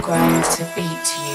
programmed to beat you.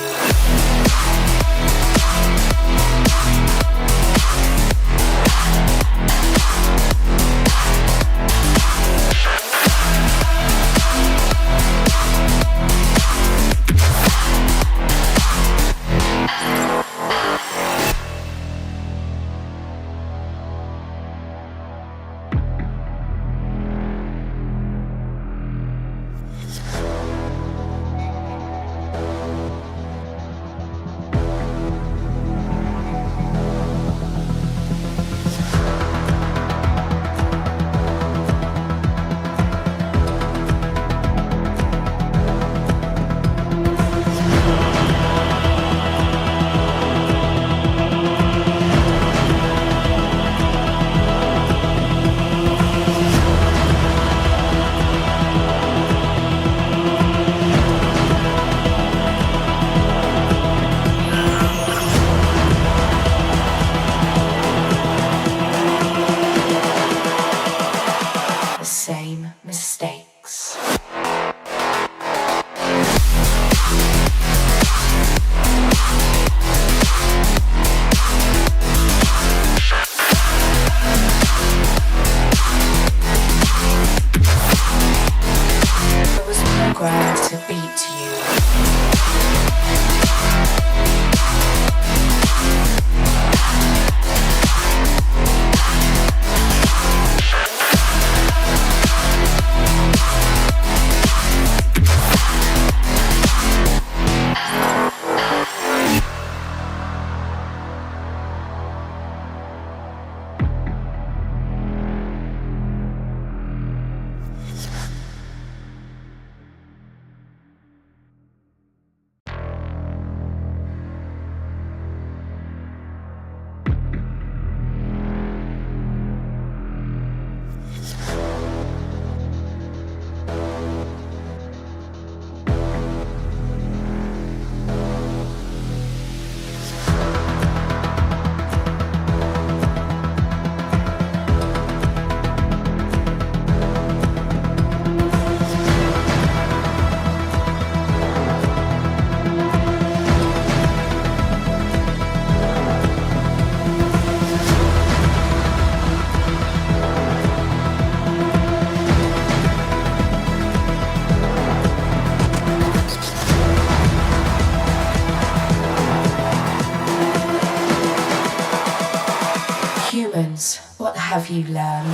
Humans, what have you learned?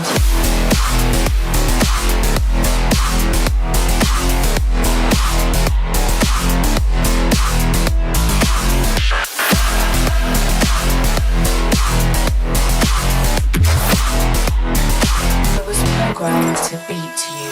It was programmed to beat you.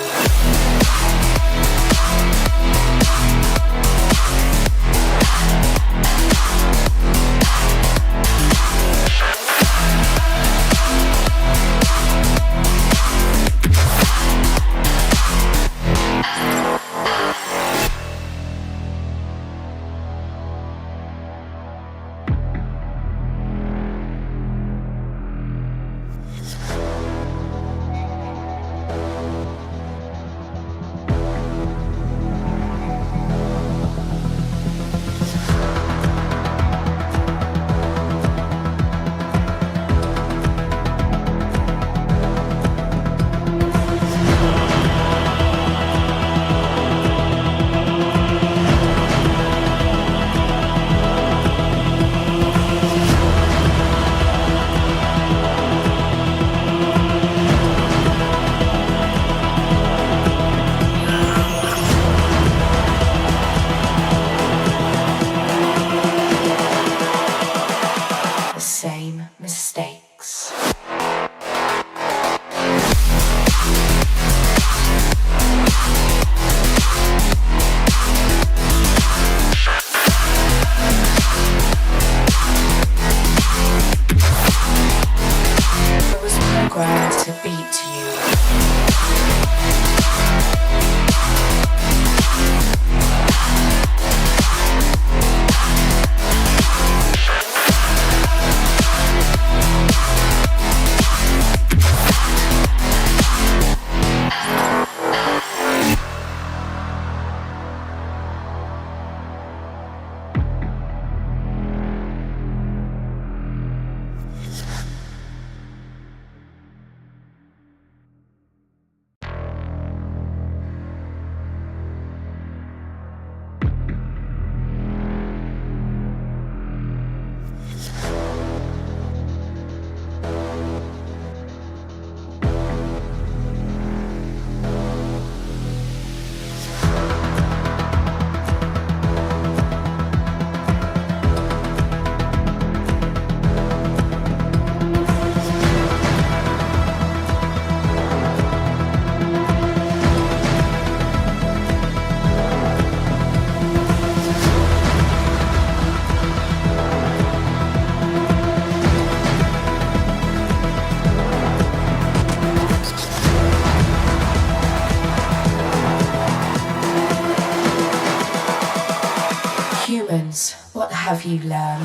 Humans, what have you learned?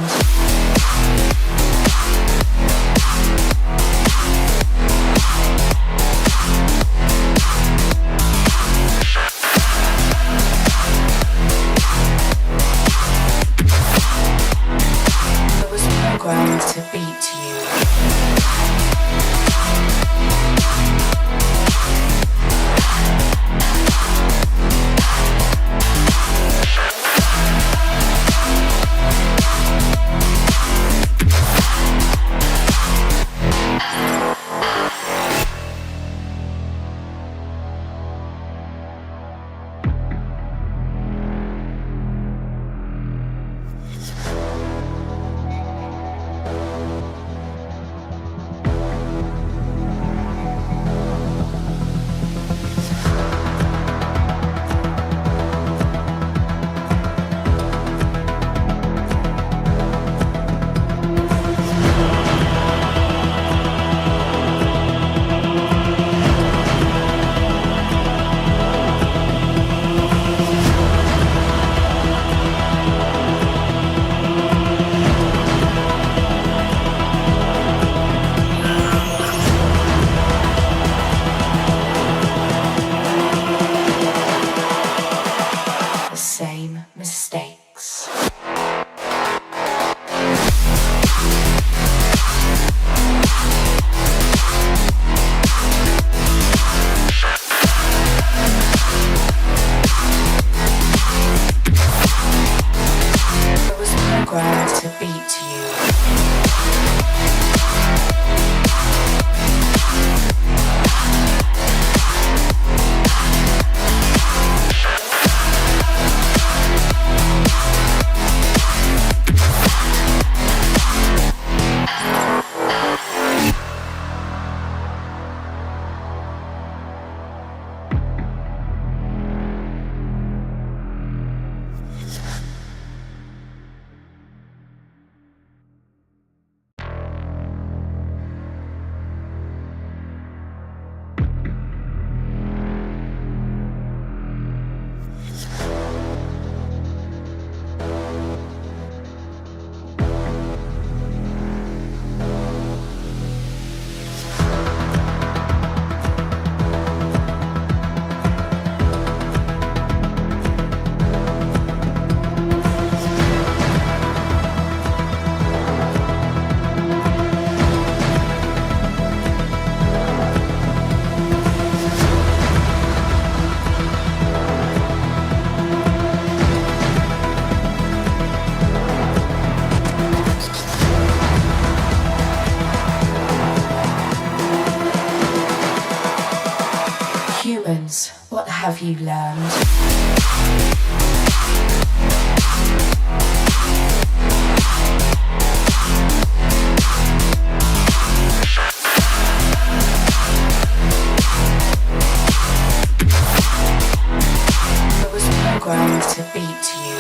I was programmed to beat you. Same mistakes. I was programmed to beat you. Humans, what have you learned? I was programmed to beat you.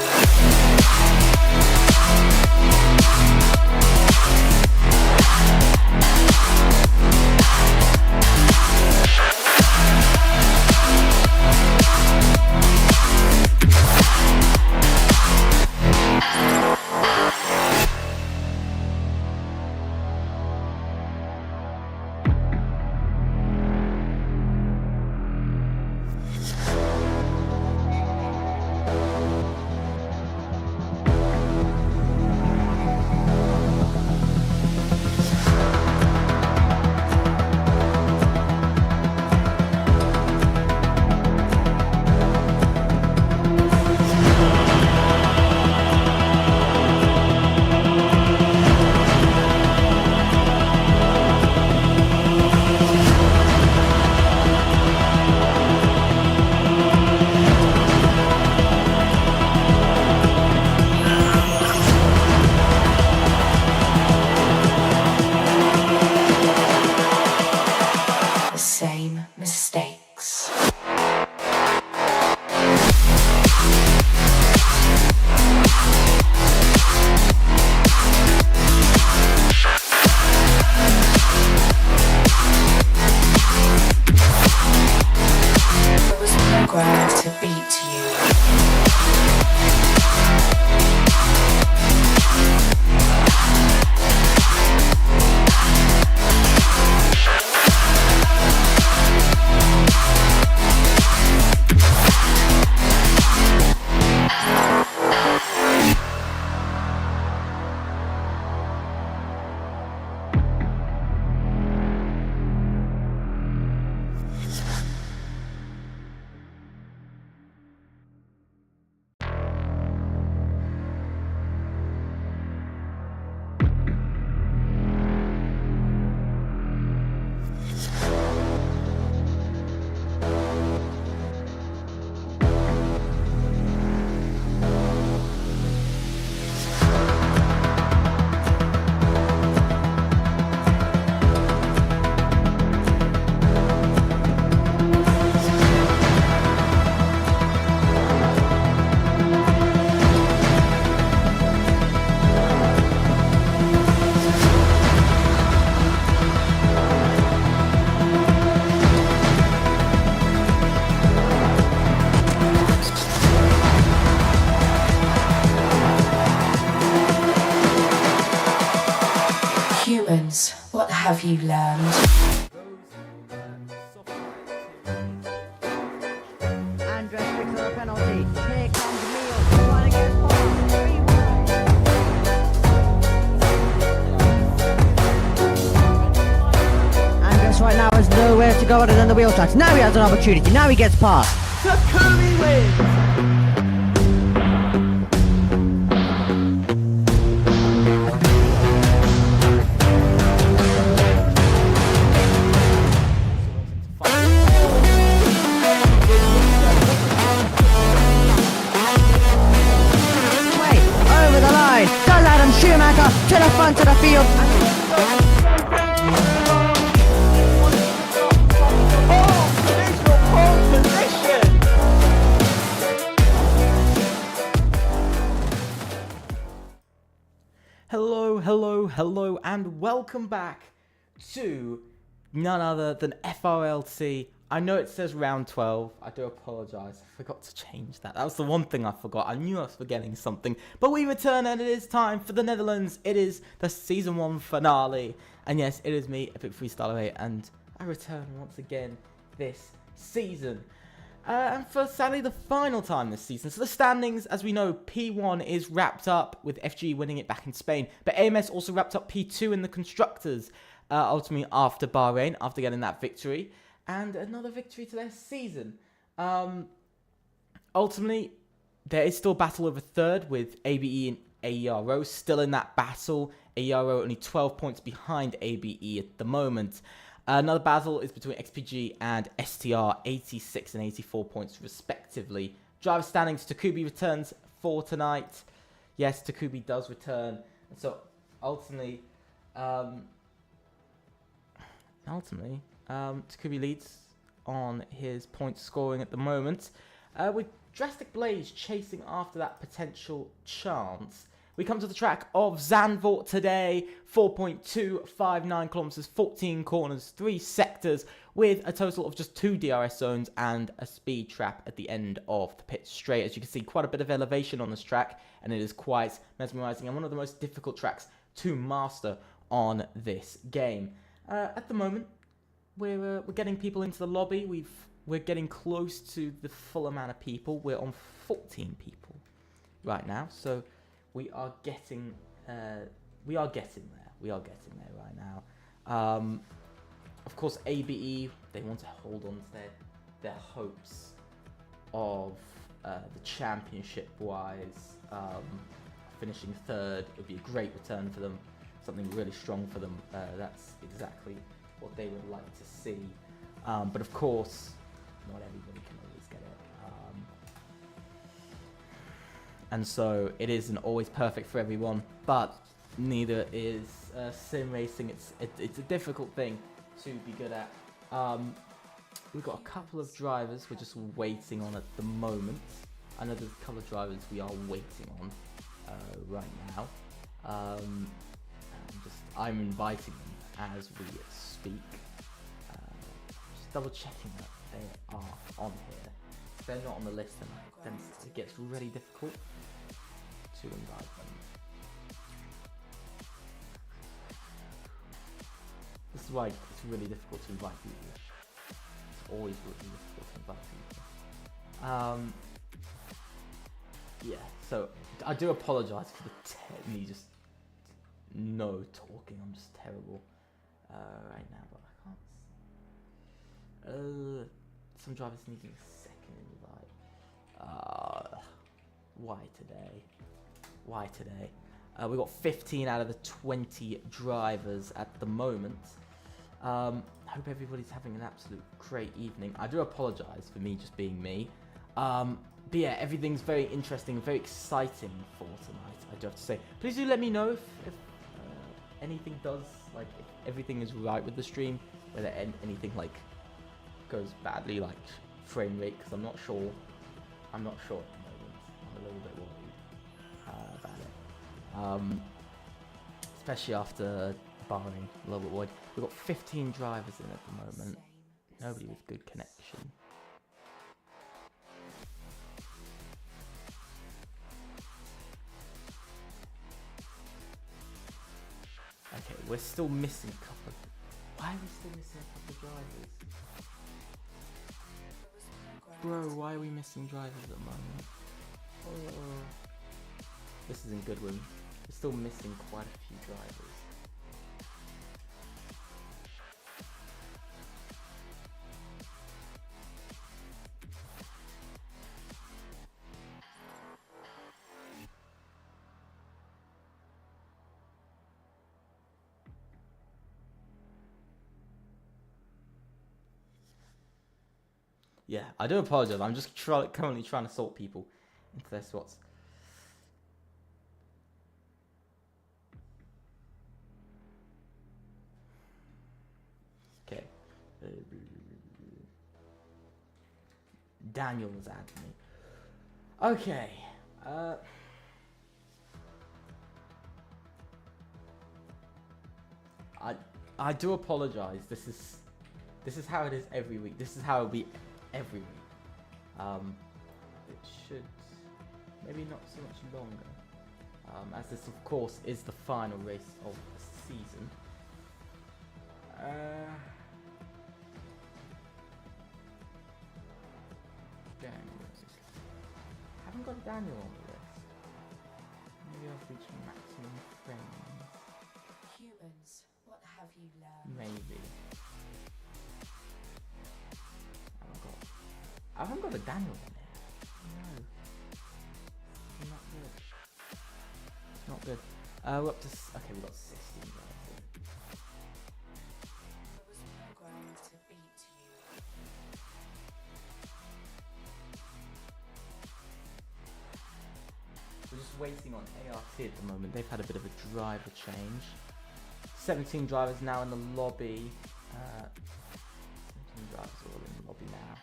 have you learned? Andres picks up a penalty. Here comes Neil. Trying to get past 3 wide. Andres right now has nowhere to go other than the wheel tracks. Now he has an opportunity. Now he gets past. Takumi wins! Over the line. Does Adam Schumacher to the front of the field. Hello, and welcome back to none other than FRLT. I know it says round 12. I do apologise. I forgot to change that. That was the one thing I forgot. I knew I was forgetting something. But we return, and it is time for the Netherlands. It is the Season 1 finale. And yes, it is me, Epic Freestyler 8, and I return once again this season. And for sadly the final time this season. So the standings, as we know, P1 is wrapped up with FG winning it back in Spain. But AMS also wrapped up P2 in the Constructors, ultimately after Bahrain, after getting that victory. And another victory to their season. Ultimately, there is still a battle over third with ABE and AERO still in that battle. AERO only 12 points behind ABE at the moment. Another battle is between XPG and STR, 86 and 84 points respectively. Driver standings, Takubi returns for tonight. Yes, Takubi does return. And so ultimately, Takubi leads on his point scoring at the moment. With Drastic Blaze chasing after that potential chance. We come to the track of Zandvoort today, 4.259 kilometers, 14 corners, 3 sectors, with a total of just 2 DRS zones and a speed trap at the end of the pit straight. As you can see, quite a bit of elevation on this track, and it is quite mesmerizing and one of the most difficult tracks to master on this game. At the moment, we're getting people into the lobby. We're getting close to the full amount of people. We're on 14 people right now, so we are getting there. We are getting there right now. Of course, ABE, they want to hold on to their hopes of the championship-wise. Finishing third, it would be a great return for them. Something really strong for them. That's exactly what they would like to see. But of course, not everybody can always get it. And so it isn't always perfect for everyone, but neither is sim racing. It's a difficult thing to be good at. We've got a couple of drivers we're just waiting on at the moment. I know there's a couple of drivers we are waiting on right now. I'm inviting them as we speak. Just double checking that they are on here. If they're not on the list, then it gets really difficult to invite them. This is why it's really difficult to invite people. It's always really difficult to invite people. Yeah, so I do apologise for me just no talking. I'm just terrible right now, but I can't. Some drivers needing a second invite. Why today? We've got 15 out of the 20 drivers at the moment. I hope everybody's having an absolute great evening. I do apologise for me just being me. But yeah, everything's very interesting, very exciting for tonight, I do have to say. Please do let me know if anything does, like, if everything is right with the stream, whether anything, like, goes badly, like frame rate, because I'm not sure at the moment. I'm a little bit worried about it. Especially after Bahrain, a little bit worried. We've got 15 drivers in at the moment. Nobody with good connection. Okay, we're still missing a Why are we still missing a couple of drivers? It was programmed Bro, to why are we beat. missing drivers at the moment? Oh. This isn't good, when we're still missing quite a few drivers. Yeah, I do apologize. I'm just currently trying to sort people into their spots. Okay. Daniel has added me. Okay. I do apologize. This is how it is every week. This is how it'll be every week. It should maybe not so much longer, as this of course is the final race of the season. Daniel. Haven't got Daniel on the list. Maybe I've reached maximum frames. Humans, what have you learned? Maybe. I haven't got a Daniel in here. No. Not good. Not good. We're up to... Okay, we've got 16 guys here. It was programmed to beat you. We're just waiting on ART at the moment. They've had a bit of a driver change. 17 drivers now in the lobby. 17 drivers all in the lobby now.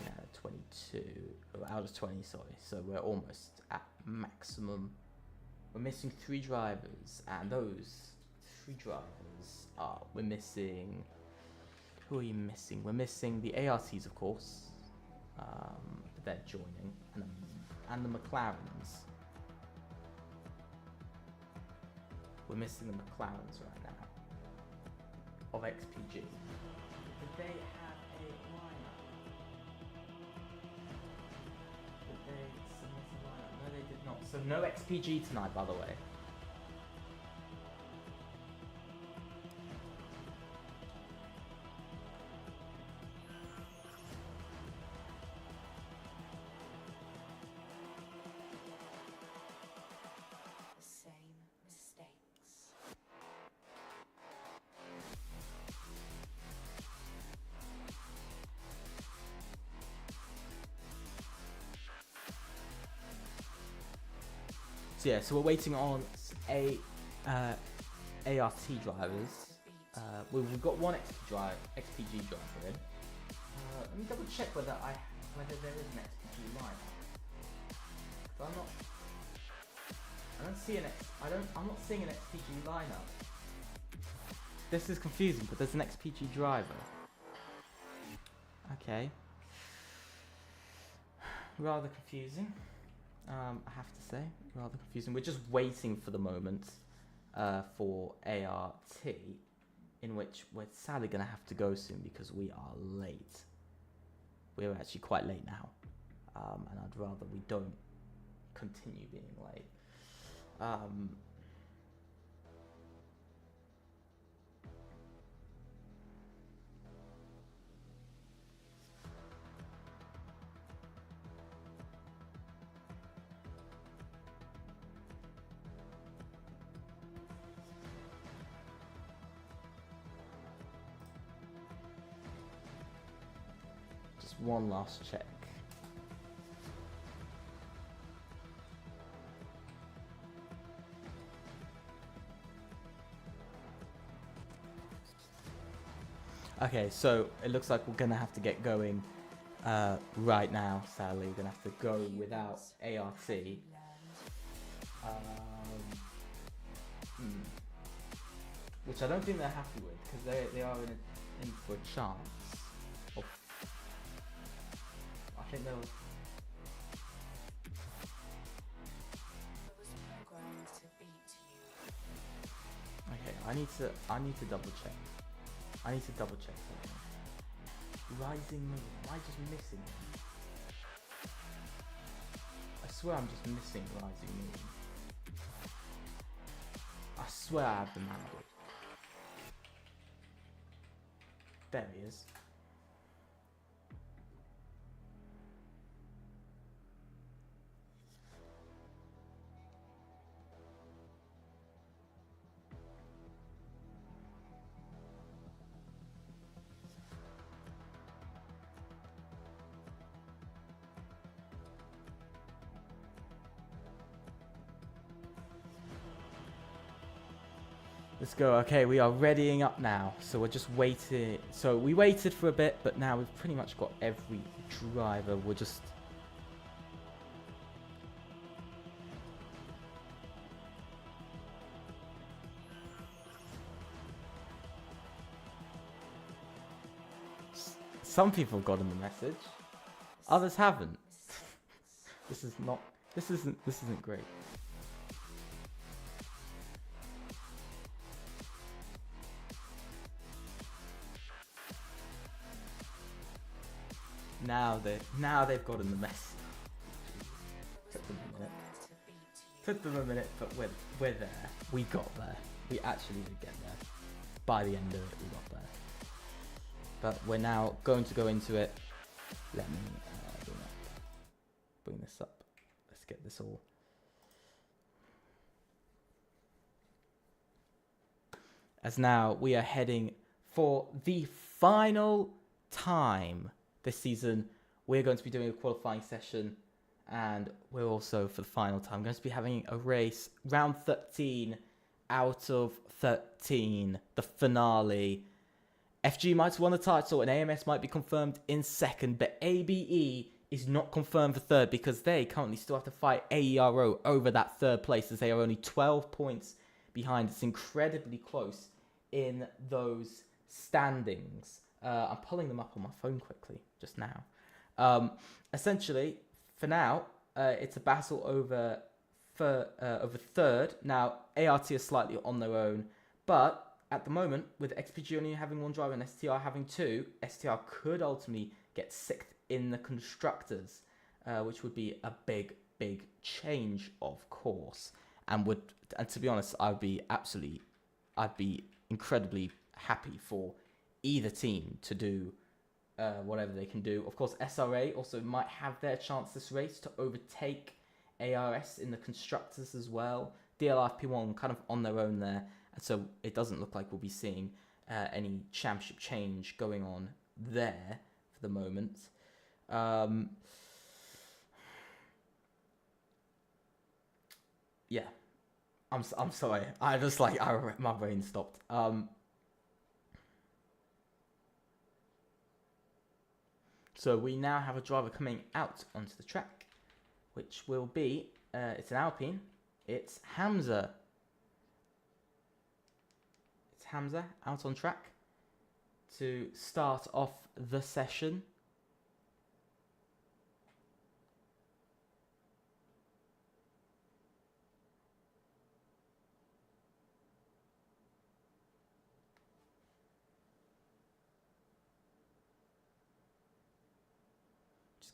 17 out of 22. Oh, out of 20, sorry. So we're almost at maximum. We're missing 3 drivers, and those 3 drivers are... We're missing... Who are you missing? We're missing the ARTs, of course. They're joining. And the McLarens. We're missing the McLarens right now. Of XPG. Did they have a lineup? Did they submit a lineup? No, they did not. So no XPG tonight, by the way. The same mistakes. So yeah, so we're waiting on ART drivers. We've got one XPG driver in. Let me double check whether there is an XPG lineup. But I'm not seeing an XPG lineup. This is confusing, but there's an XPG driver. Okay. Rather confusing. I have to say, rather confusing. We're just waiting for the moment for ART, in which we're sadly going to have to go soon because we are late. We're actually quite late now, and I'd rather we don't continue being late. Just one last check. Okay, so it looks like we're gonna have to get going right now. Sadly, we're gonna have to go without ART. Learned. Which I don't think they're happy with, because they are in for a chance. Of, I think they'll. It was programmed to beat you. Okay, I need to double check. I need to double check something. Rising Moon. Am I just missing it? I swear I'm just missing Rising Moon. I swear I have the mandate. There he is. Let's go. Okay, we are readying up now. So we're just waiting. So we waited for a bit, but now we've pretty much got every driver. We're just... Some people got in the message. Others haven't. This isn't great. Now they've gotten the mess. Took them a minute. Took them a minute, but we're there. We got there. We actually did get there. By the end of it, we got there. But we're now going to go into it. Let me bring this up. Let's get this all. As now we are heading for the final time this season. We're going to be doing a qualifying session, and we're also, for the final time, going to be having a race, round 13 out of 13, the finale. FG might have won the title and AMS might be confirmed in second, but ABE is not confirmed for third because they currently still have to fight AERO over that third place, as they are only 12 points behind. It's incredibly close in those standings. I'm pulling them up on my phone quickly just now. Essentially, for now, it's a battle over third. Now, ART are slightly on their own, but at the moment, with XPG only having one driver and STR having two, STR could ultimately get sixth in the constructors, which would be a big change, of course. And to be honest, I'd be incredibly happy for either team to do whatever they can do. Of course, SRA also might have their chance this race to overtake ARS in the constructors as well. DLRP1 kind of on their own there, and so it doesn't look like we'll be seeing any championship change going on there for the moment. Yeah, I'm sorry. I just my brain stopped. So we now have a driver coming out onto the track, which will be, it's an Alpine, it's Hamza. It's Hamza out on track to start off the session.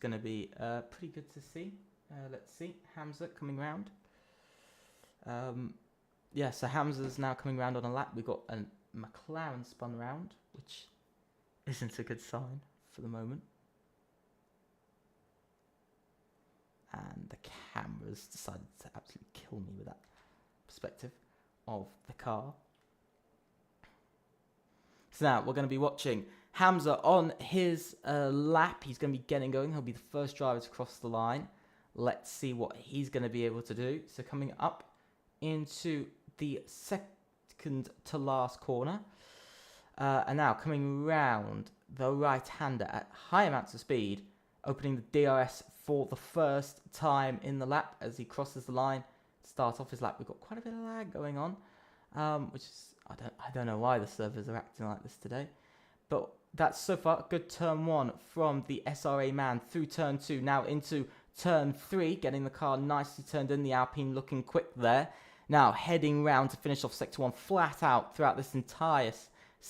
Going to be pretty good to see. Let's see, Hamza coming round. Yeah, so Hamza's now coming round on a lap. We've got a McLaren spun round, which isn't a good sign for the moment. And the cameras decided to absolutely kill me with that perspective of the car. So now we're going to be watching Hamza on his lap. He's going to be getting going. He'll be the first driver to cross the line. Let's see what he's going to be able to do. So coming up into the second to last corner. And now coming round the right-hander at high amounts of speed, opening the DRS for the first time in the lap as he crosses the line. Start off his lap. We've got quite a bit of lag going on, which is, I don't know why the servers are acting like this today. But that's so far a good turn one from the SRA man through turn two, now into turn three, getting the car nicely turned in. The Alpine looking quick there. Now heading round to finish off Sector 1 flat out throughout this entire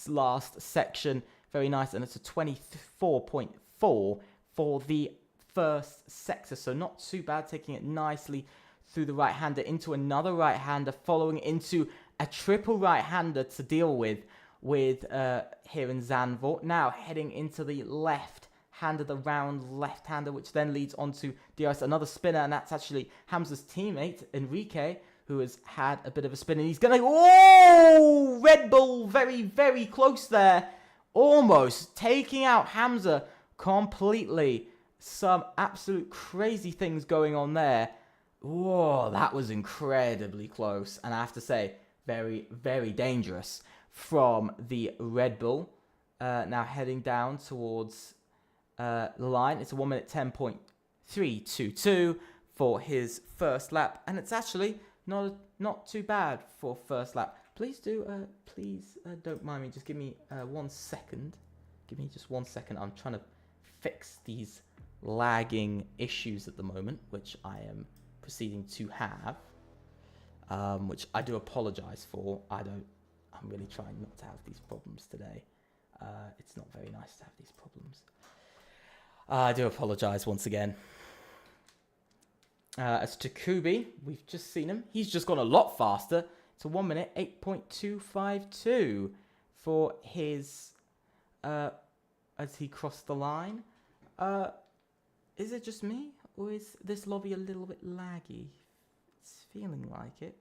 last section. Very nice, and it's a 24.4 for the first sector, so not too bad, taking it nicely through the right-hander into another right-hander, following into a triple right-hander to deal with here in Zandvoort. Now heading into the left-hander, the round left-hander, which then leads on to DRS, another spinner, and that's actually Hamza's teammate, Enrique, who has had a bit of a spin, and he's going to... Oh! Red Bull very, very close there. Almost taking out Hamza completely. Some absolute crazy things going on there. Whoa, that was incredibly close. And I have to say, very, very dangerous from the Red Bull. Now heading down towards the line. It's a 1 minute 10.322 for his first lap. And it's actually not too bad for first lap. Please don't mind me. Just give me 1 second. Give me just 1 second. I'm trying to fix these lagging issues at the moment, which I am proceeding to have, which I do apologize for. I'm really trying not to have these problems today. It's not very nice to have these problems. I do apologize once again. As to Kubi, we've just seen him. He's just gone a lot faster. It's a 1 minute 8.252 for his as he crossed the line. Is it just me, or is this lobby a little bit laggy? It's feeling like it.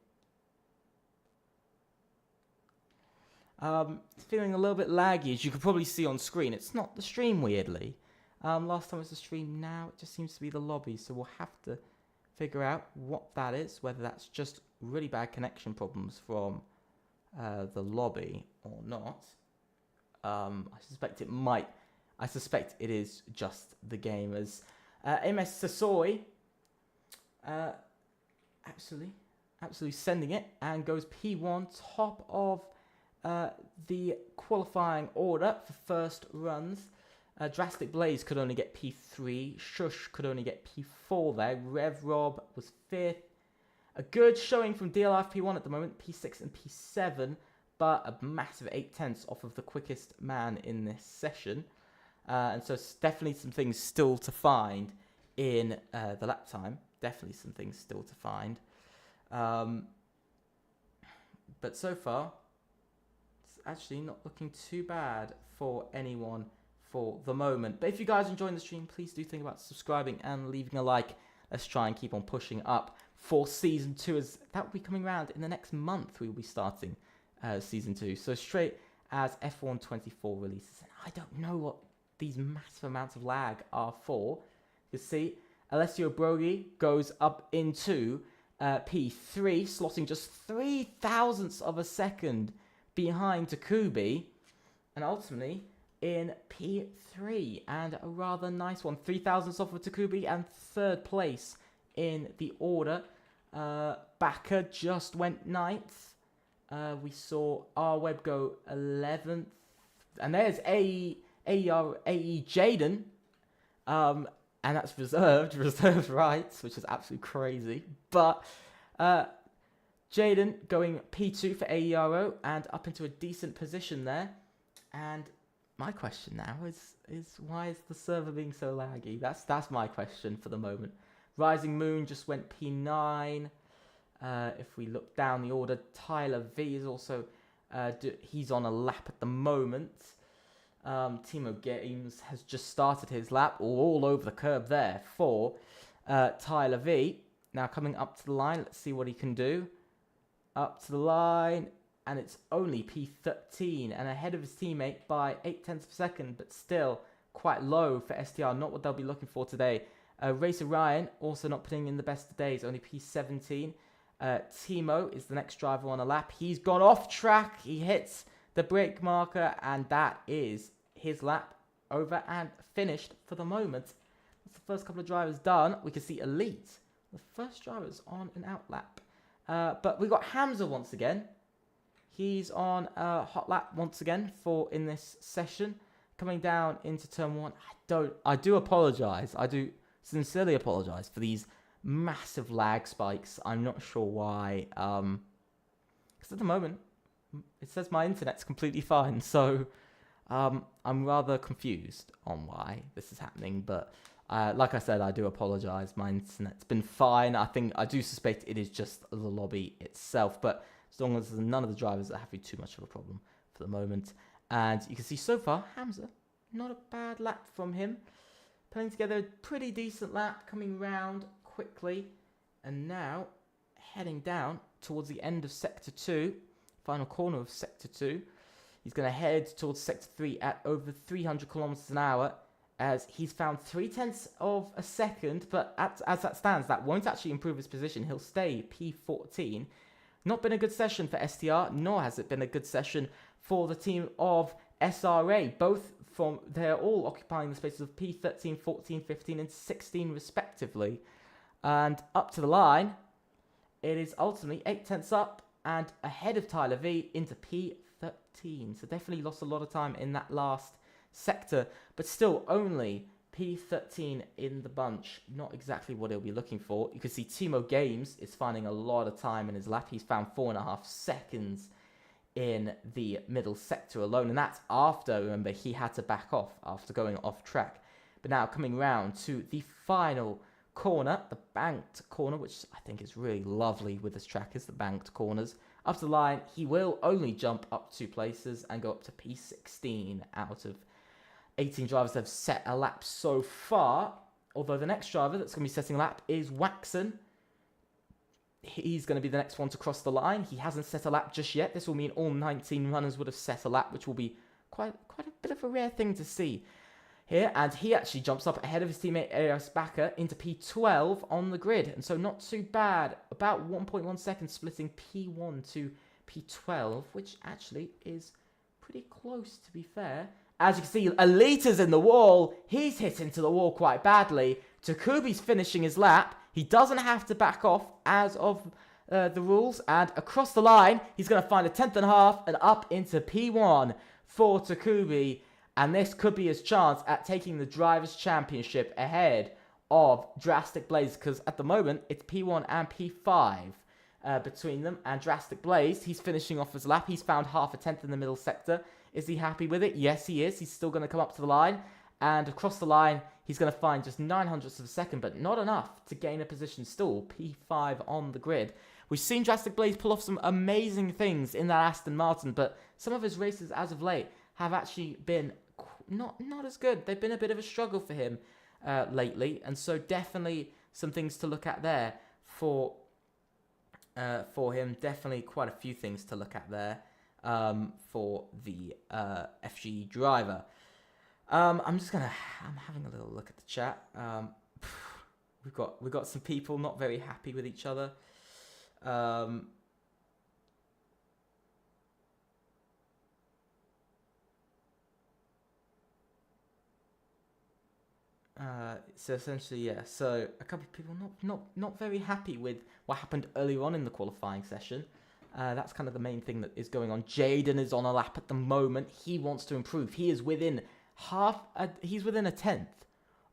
It's feeling a little bit laggy, as you can probably see on screen. It's not the stream, weirdly. Last time it was the stream, now it just seems to be the lobby, so we'll have to figure out what that is, whether that's just really bad connection problems from the lobby or not. I suspect it is just the game, as MS Sasoi absolutely sending it, and goes P1, top of the qualifying order for first runs. Drastic Blaze could only get P3. Shush could only get P4 there. Rev Rob was 5th. A good showing from DLF P1 at the moment, P6 and P7, but a massive 8/10 off of the quickest man in this session. And so it's definitely some things still to find in the lap time. Definitely some things still to find. But so far, it's actually not looking too bad for anyone for the moment. But if you guys are enjoying the stream, please do think about subscribing and leaving a like. Let's try and keep on pushing up for Season 2, as that will be coming around in the next month. We will be starting Season 2. So straight as F1 24 releases. And I don't know what these massive amounts of lag are for. You see, Alessio Broghi goes up into P3, slotting just 3 thousandths of a second behind Takubi, and ultimately in P3, and a rather nice one, 3 thousandths off of Takubi, and third place in the order. Bakker just went 9th. We saw R-Web go 11th, and there's AE Jaden, and that's reserved rights, which is absolutely crazy. But Jaden going P2 for AERO and up into a decent position there. And my question now is why is the server being so laggy? That's my question for the moment. Rising Moon just went P9. If we look down the order, Tyler V is also he's on a lap at the moment. Timo Games has just started his lap, all over the curb there for Tyler V. Now coming up to the line, let's see what he can do. Up to the line, and it's only P13, and ahead of his teammate by 0.8 of a second, but still quite low for STR, not what they'll be looking for today. Racer Ryan also not putting in the best of days, only P17. Timo is the next driver on a lap. He's gone off track, he hits the brake marker, and that is his lap over and finished for the moment. That's the first couple of drivers done. We can see Elite, the first drivers on an out lap. But we've got Hamza once again. He's on a hot lap once again in this session. Coming down into turn 1. I do apologise. I do sincerely apologise for these massive lag spikes. I'm not sure why Because at the moment, it says my internet's completely fine. So I'm rather confused on why this is happening. But like I said, I do apologize. My internet's been fine. I do suspect it is just the lobby itself. But as long as there's none of the drivers that have too much of a problem for the moment. And you can see so far, Hamza, not a bad lap from him. Putting together a pretty decent lap, coming round quickly. And now heading down towards the end of Sector 2. Final corner of Sector 2. He's going to head towards Sector 3 at over 300 kilometers an hour. As he's found 0.3 of a second. But as that stands, that won't actually improve his position. He'll stay P14. Not been a good session for STR, nor has it been a good session for the team of SRA. They're all occupying the spaces of P13, 14, 15, and 16 respectively. And up to the line, it is ultimately 0.8 up and ahead of Tyler V into P13. So definitely lost a lot of time in that last sector, but still only P13 in the bunch. Not exactly what he'll be looking for. You can see Timo Games is finding a lot of time in his lap. He's found 4.5 seconds in the middle sector alone, and that's after, remember, he had to back off after going off track. But now coming round to the final corner, the banked corner, which I think is really lovely with this track, is the banked corners. Up to the line, he will only jump up 2 places and go up to P16 out of 18 drivers that have set a lap so far. Although the next driver that's going to be setting a lap is Waxon. He's going to be the next one to cross the line. He hasn't set a lap just yet. This will mean all 19 runners would have set a lap, which will be quite a bit of a rare thing to see here. And he actually jumps up ahead of his teammate Arias Bakker into P12 on the grid. And so not too bad. About 1.1 seconds splitting P1 to P12, which actually is pretty close, to be fair. As you can see, Alita's in the wall. He's hit into the wall quite badly. Takubi's finishing his lap. He doesn't have to back off as of the rules. And across the line, he's going to find a 10th and a half and up into P1 for Takubi. And this could be his chance at taking the Drivers' Championship ahead of Drastic Blaze. Because at the moment, it's P1 and P5 between them. And Drastic Blaze, he's finishing off his lap. He's found half a 10th in the middle sector. Is he happy with it? Yes, he is. He's still going to come up to the line. And across the line, he's going to find just 0.09 of a second, but not enough to gain a position still. P5 on the grid. We've seen Drastic Blaze pull off some amazing things in that Aston Martin, but some of his races as of late have actually been not as good. They've been a bit of a struggle for him lately, and so definitely some things to look at there for him. Definitely quite a few things to look at there for the FG driver. I'm having a little look at the chat. We've got some people not very happy with each other. So essentially, yeah. So a couple of people not very happy with what happened earlier on in the qualifying session. That's kind of the main thing that is going on. Jaden is on a lap at the moment. He wants to improve. He is within he's within a 10th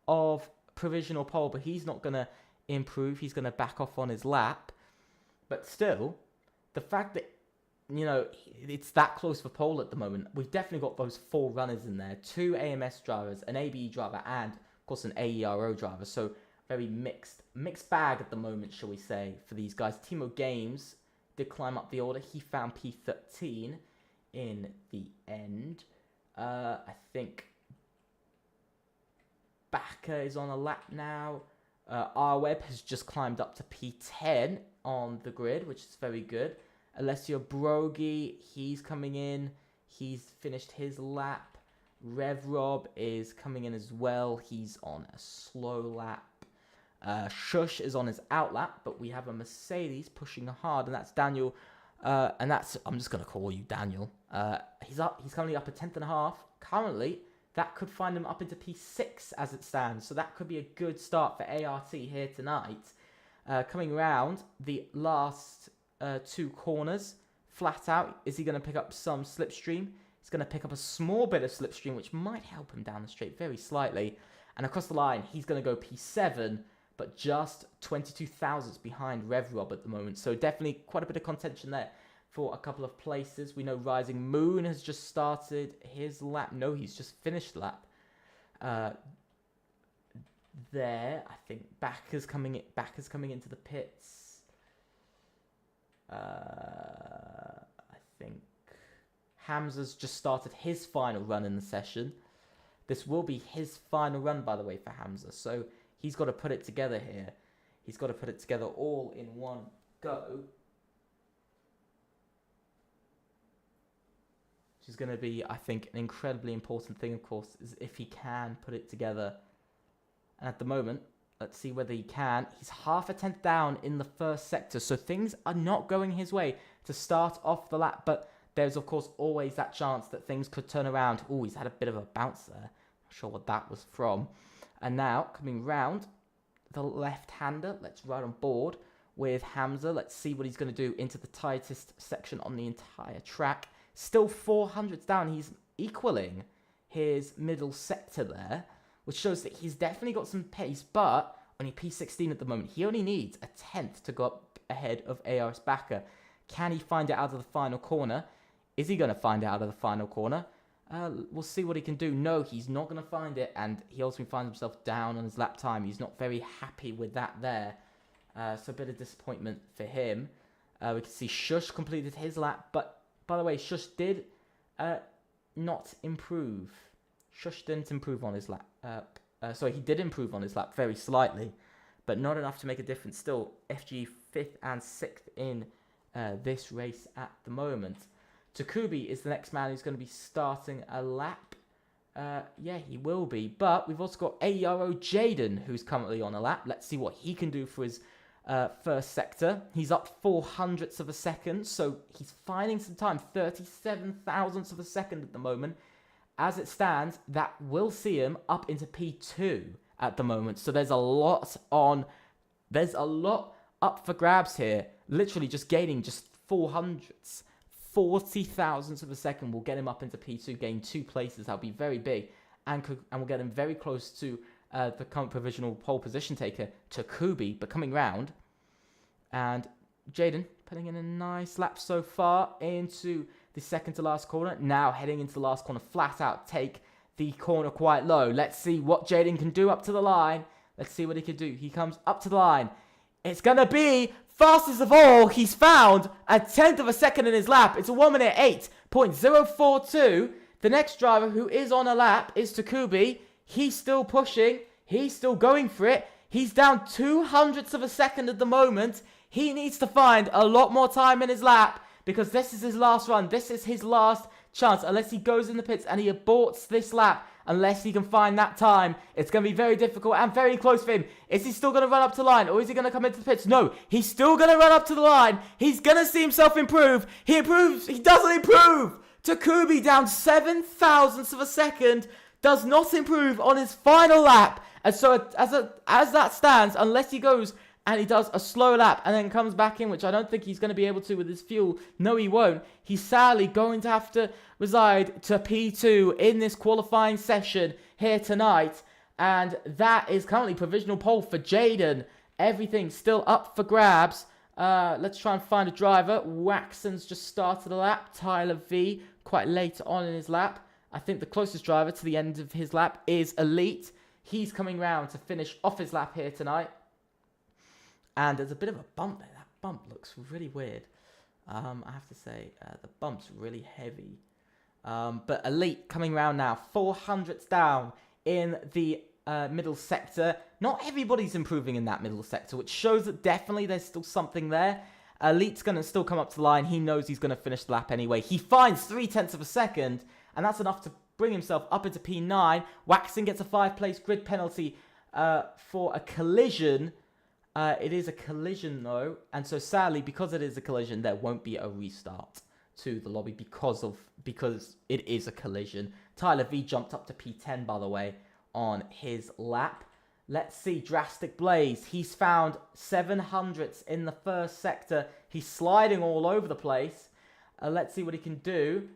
of provisional pole, but he's not going to improve. He's going to back off on his lap. But still, the fact that, you know, it's that close for pole at the moment, we've definitely got those 4 runners in there. 2 AMS drivers, an ABE driver, and, of course, an AERO driver. So, very mixed bag at the moment, shall we say, for these guys. Timo Games did climb up the order. He found P13 in the end. I think Bakker is on a lap now. R-Web has just climbed up to P10 on the grid, which is very good. Alessio Brogi, he's coming in. He's finished his lap. Rev Rob is coming in as well. He's on a slow lap. Shush is on his out lap, but we have a Mercedes pushing hard, and that's Daniel. And that's, I'm just going to call you Daniel. He's currently up a 10th and a half. Currently, that could find him up into P6 as it stands. So that could be a good start for ART here tonight. Coming round the last 2 corners, flat out, is he going to pick up some slipstream? He's going to pick up a small bit of slipstream, which might help him down the straight very slightly. And across the line, he's going to go P7, but just 22 thousandths behind Rev Rob at the moment. So definitely quite a bit of contention there. for a couple of places. We know Rising Moon has just started his lap. No, he's just finished the lap. There, I think Backer's coming into the pits. I think Hamza's just started his final run in the session. This will be his final run, by the way, for Hamza. So he's got to put it together here. He's got to put it together all in one go. Which is going to be, I think, an incredibly important thing, of course, is if he can put it together. And at the moment, let's see whether he can. He's half a tenth down in the first sector. So things are not going his way to start off the lap. But there's, of course, always that chance that things could turn around. Oh, he's had a bit of a bounce there. Not sure what that was from. And now, coming round, the left-hander. Let's ride on board with Hamza. Let's see what he's going to do into the tightest section on the entire track. Still 400s down. He's equaling his middle sector there, which shows that he's definitely got some pace, but only P16 at the moment. He only needs a tenth to go up ahead of ARS Backer. Can he find it out of the final corner? Is he going to find it out of the final corner? We'll see what he can do. No, he's not going to find it, and he also finds himself down on his lap time. He's not very happy with that there. So a bit of disappointment for him. We can see Shush completed his lap, but by the way, Shush did not improve. Shush didn't improve on his lap. Sorry, he did improve on his lap very slightly, but not enough to make a difference. Still, FG 5th and 6th in this race at the moment. Takubi is the next man who's going to be starting a lap. Yeah, he will be. But we've also got ARO Jaden, who's currently on a lap. Let's see what he can do for his first sector. He's up 400ths of a second, so he's finding some time. 37 thousandths of a second at the moment. As it stands, that will see him up into P2 at the moment. So there's a lot up for grabs here. Literally just gaining just 400ths. 40 thousandths of a second will get him up into P2, gain 2 places. That'll be very big, and will get him very close to the current provisional pole position taker, Takubi, but coming round. And Jaden putting in a nice lap so far into the second to last corner. Now heading into the last corner, flat out take the corner quite low. Let's see what Jaden can do up to the line. Let's see what he can do. He comes up to the line. It's going to be fastest of all. He's found a tenth of a second in his lap. It's a 1 minute 8.042. The next driver who is on a lap is Takubi. He's still pushing. He's still going for it. He's down 200ths of a second at the moment. He needs to find a lot more time in his lap, because this is his last run. This is his last chance. Unless he goes in the pits and he aborts this lap, unless he can find that time, it's going to be very difficult and very close for him. Is he still going to run up to the line, or is he going to come into the pits? No, he's still going to run up to the line. He's going to see himself improve. He improves. He doesn't improve. Takubi down 7 thousandths of a second. Does not improve on his final lap. And so as that stands, unless he goes and he does a slow lap and then comes back in, which I don't think he's going to be able to with his fuel. No, he won't. He's sadly going to have to reside to P2 in this qualifying session here tonight. And that is currently provisional pole for Jaden. Everything's still up for grabs. Let's try and find a driver. Waxon's just started a lap. Tyler V quite late on in his lap. I think the closest driver to the end of his lap is Elite. He's coming round to finish off his lap here tonight. And there's a bit of a bump there. That bump looks really weird. I have to say, the bump's really heavy. But Elite coming round now. 400ths down in the middle sector. Not everybody's improving in that middle sector, which shows that definitely there's still something there. Elite's going to still come up to the line. He knows he's going to finish the lap anyway. He finds 0.3 of a second, and that's enough to bring himself up into P9. Waxon gets a 5-place grid penalty for a collision. It is a collision, though, and so sadly, because it is a collision, there won't be a restart to the lobby because it is a collision. Tyler V jumped up to P10, by the way, on his lap. Let's see, Drastic Blaze. He's found 700ths in the first sector. He's sliding all over the place. Let's see what he can do.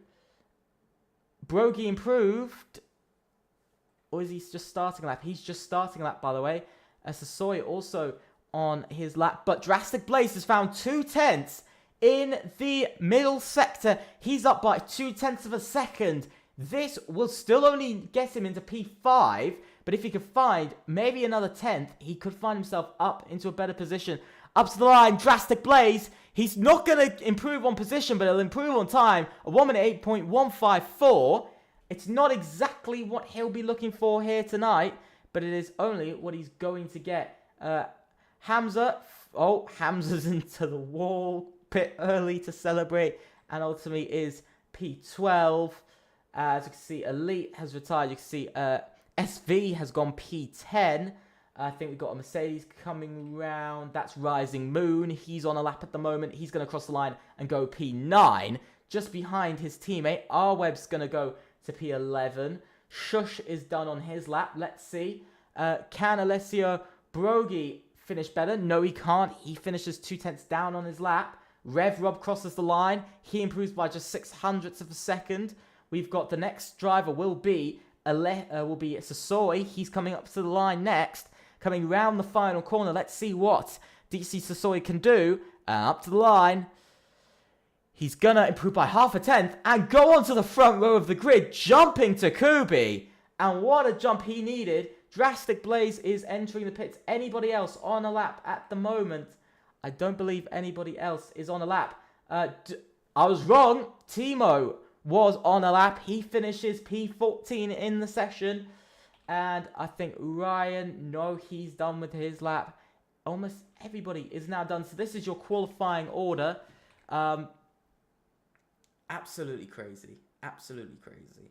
Brogy improved. Or is he just starting a lap? He's just starting a lap, by the way. Sasoy also on his lap. But Drastic Blaze has found 0.2 in the middle sector. He's up by 0.2 of a second. This will still only get him into P5, but if he could find maybe another 10th, he could find himself up into a better position. Up to the line, Drastic Blaze. He's not going to improve on position, but he'll improve on time. A 1 minute 8.154. It's not exactly what he'll be looking for here tonight, but it is only what he's going to get. Hamza. Oh, Hamza's into the wall. Bit early to celebrate. And ultimately is P12. As you can see, Elite has retired. You can see SV has gone P10. I think we've got a Mercedes coming round. That's Rising Moon. He's on a lap at the moment. He's going to cross the line and go P9. Just behind his teammate. R-Web's going to go to P11. Shush is done on his lap. Let's see. Can Alessio Brogi finish better? No, he can't. He finishes 0.2 down on his lap. Rev Rob crosses the line. He improves by just 0.06 of a second. We've got the next driver will be Sasori. He's coming up to the line next. Coming round the final corner. Let's see what DC Sasori can do. Up to the line. He's going to improve by 0.5 and go onto the front row of the grid. Jumping to Kubi. And what a jump he needed. Drastic Blaze is entering the pits. Anybody else on a lap at the moment? I don't believe anybody else is on a lap. I was wrong. Timo was on a lap. He finishes P14 in the session. And I think Ryan, no, he's done with his lap. Almost everybody is now done. So this is your qualifying order. Absolutely crazy. Absolutely crazy.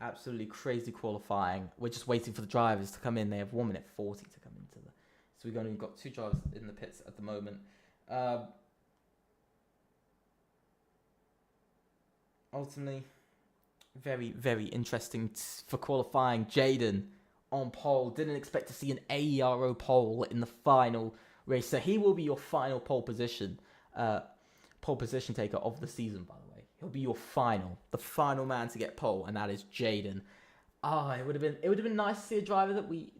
Absolutely crazy qualifying. We're just waiting for the drivers to come in. They have 1 minute 40 to come into the... So we've only got 2 drivers in the pits at the moment. Ultimately, very, very interesting for qualifying. Jaden on pole. Didn't expect to see an AERO pole in the final race. So he will be your final pole position taker of the season, by the way. He'll be your the final man to get pole, and that is Jaden. It would have been nice to see a driver that we've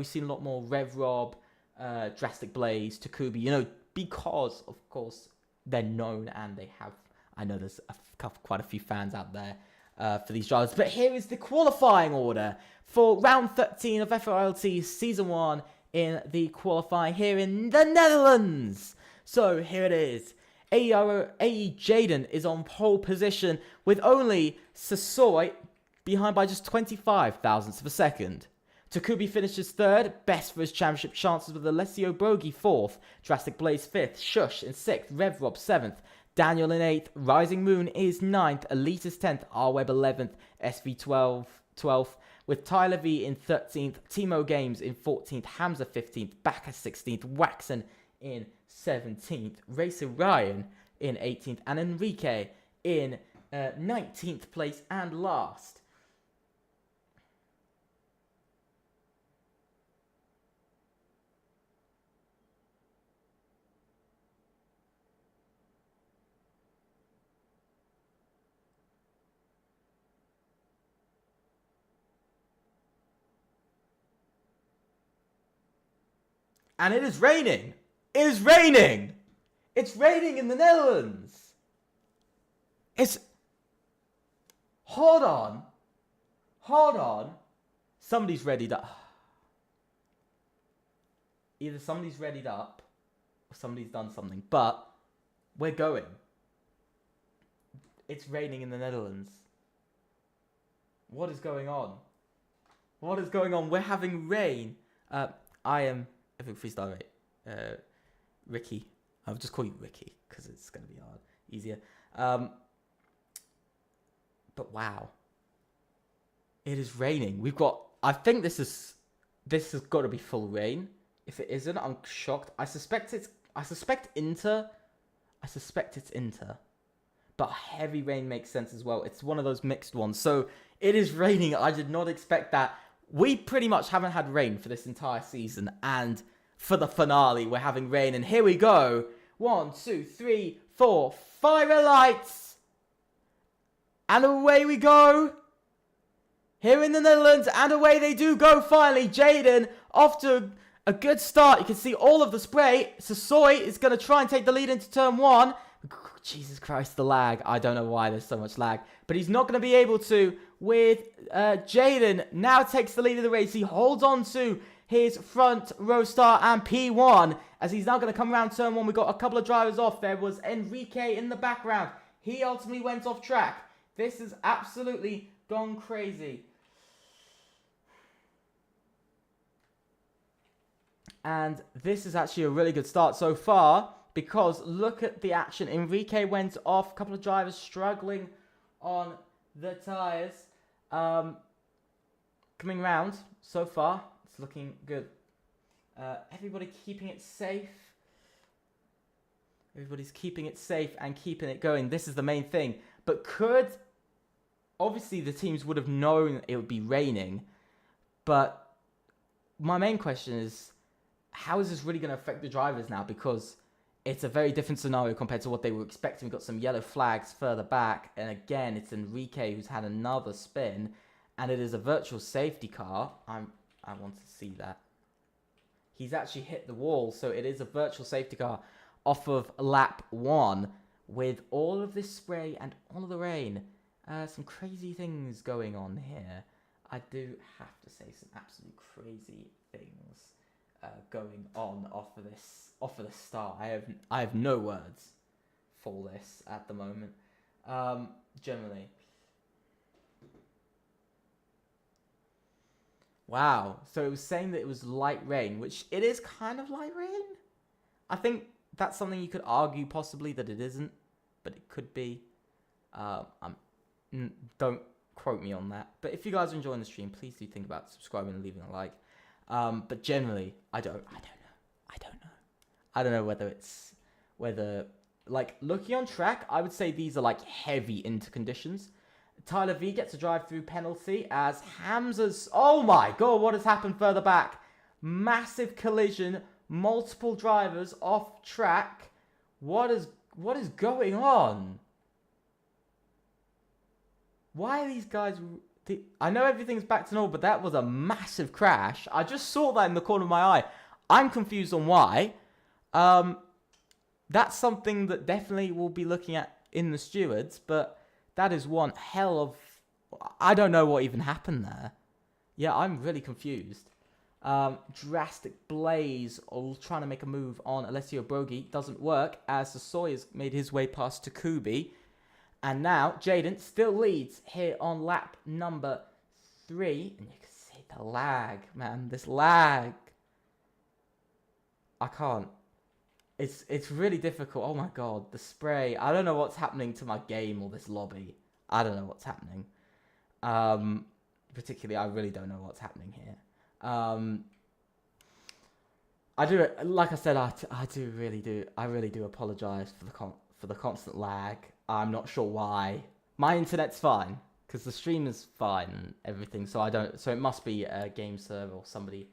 seen a lot more. Rev Rob, Drastic Blaze, Takubi, because of course they're known and they have. I know there's quite a few fans out there for these drivers. But here is the qualifying order for round 13 of FRLT Season 1 in the qualifying here in the Netherlands. So here it is. AE Jaden is on pole position with only Sasoi behind by just 25 thousandths of a second. Takubi finishes third, best for his championship chances with Alessio Brogi fourth, Drastic Blaze fifth, Shush in sixth, Rev Rob seventh, Daniel in 8th, Rising Moon is 9th, Elite is 10th, R-Web 11th, SV 12th, with Tyler V in 13th, Timo Games in 14th, Hamza 15th, Bacchus 16th, Waxon in 17th, Racer Ryan in 18th, and Enrique in 19th place and last. And it is raining. It is raining. It's raining in the Netherlands. Hold on. Somebody's readied up. Either somebody's readied up or somebody's done something. But we're going. It's raining in the Netherlands. What is going on? We're having rain. I am... freestyle rate. Ricky. I'll just call you Ricky because it's going to be easier. But wow. It is raining. I think this has got to be full rain. If it isn't, I'm shocked. I suspect it's Inter. But heavy rain makes sense as well. It's one of those mixed ones. So it is raining. I did not expect that. We pretty much haven't had rain for this entire season, and for the finale, we're having rain, and here we go. 1, 2, 3, 4, fire lights! And away we go! here in the Netherlands, and away they do go finally. Jaden off to a good start. You can see all of the spray. Sasoi is going to try and take the lead into turn 1. Jesus Christ, the lag. I don't know why there's so much lag. But he's not going to be able to with Jaden. Now takes the lead of the race. He holds on to his front row star and P1 as he's now going to come around turn 1. We've got a couple of drivers off. There was Enrique in the background. He ultimately went off track. This has absolutely gone crazy. And this is actually a really good start so far, because look at the action. Enrique went off. A couple of drivers struggling on the tyres. Coming round so far, it's looking good. Everybody keeping it safe. Everybody's keeping it safe and keeping it going. This is the main thing. But obviously the teams would have known it would be raining. But my main question is, how is this really going to affect the drivers now? Because it's a very different scenario compared to what they were expecting. We've got some yellow flags further back. And again, it's Enrique who's had another spin. And it is a virtual safety car. I want to see that. He's actually hit the wall. So it is a virtual safety car off of lap 1. With all of this spray and all of the rain. Some crazy things going on here. I do have to say some absolutely crazy things going on off of the start. I have no words for this at the moment. Generally. Wow. So it was saying that it was light rain, which it is kind of light rain. I think that's something you could argue possibly that it isn't, but it could be. Don't quote me on that. But if you guys are enjoying the stream, please do think about subscribing and leaving a like. But generally, I don't know. I don't know whether like looking on track, I would say these are like heavy interconditions. Tyler V gets a drive-through penalty as Hamza's... Oh my god, what has happened further back? Massive collision, multiple drivers off track. What is going on? Why are these guys... I know everything's back to normal, but that was a massive crash. I just saw that in the corner of my eye. I'm confused on why. That's something that definitely we'll be looking at in the stewards, but that is one hell of... I don't know what even happened there. Yeah, I'm really confused. Drastic Blaze all trying to make a move on Alessio Brogi. Doesn't work as Sasoi has made his way past Takubi. And now Jaden still leads here on lap number 3. And you can see the lag, man. This lag. I can't. It's really difficult. Oh my god, the spray. I don't know what's happening to my game or this lobby. I don't know what's happening. Particularly, I really don't know what's happening here. I do, like I said, I really do apologize for the constant lag. I'm not sure why. My internet's fine because the stream is fine and everything. So it must be a game server or somebody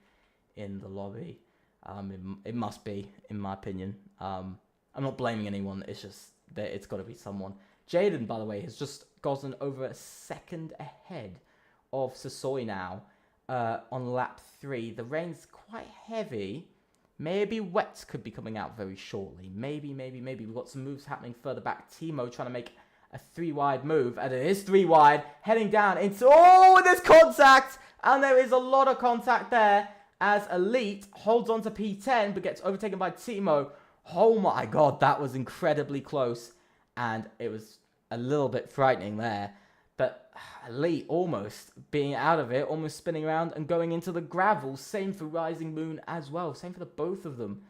in the lobby. It must be, in my opinion. I'm not blaming anyone. It's just that it's got to be someone. Jaden, by the way, has just gotten over a second ahead of Sasoi now on lap 3. The rain's quite heavy. Maybe wets could be coming out very shortly. Maybe. We've got some moves happening further back. Timo trying to make a 3-wide move. And it is 3-wide. Heading down into... Oh, there's contact! And there is a lot of contact there. As Elite holds on to P10 but gets overtaken by Timo. Oh my god, that was incredibly close. And it was a little bit frightening there. But Elite almost being out of it, almost spinning around and going into the gravel. Same for Rising Moon as well. Same for the both of them.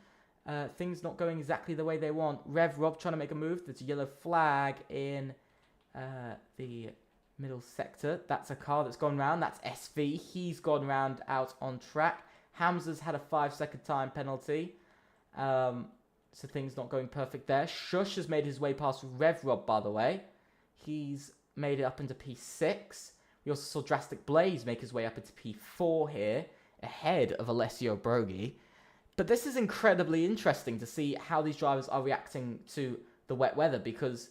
Things not going exactly the way they want. Rev Rob trying to make a move. There's a yellow flag in the middle sector. That's a car that's gone round. That's SV. He's gone round out on track. Hamza's had a 5-second time penalty. So things not going perfect there. Shush has made his way past Rev Rob, by the way. He's made it up into P6. We also saw Drastic Blaze make his way up into P4 here, ahead of Alessio Brogi. But this is incredibly interesting to see how these drivers are reacting to the wet weather, because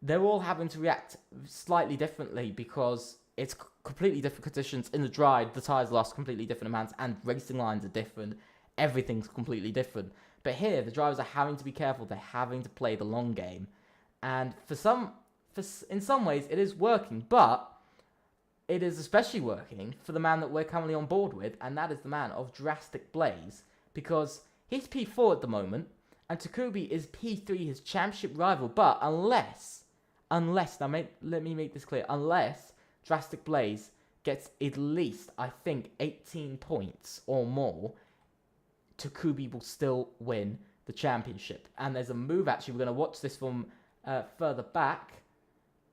they're all having to react slightly differently, because it's completely different conditions in the dry. The tires last completely different amounts, and racing lines are different. Everything's completely different. But here, the drivers are having to be careful. They're having to play the long game, and in some ways, it is working. But it is especially working for the man that we're currently on board with, and that is the man of Drastic Blaze, because he's P4 at the moment, and Takubi is P3, his championship rival. But unless, now let me make this clear, unless Drastic Blaze gets at least, I think, 18 points or more, Takubi will still win the championship. And there's a move, actually, we're going to watch this from further back,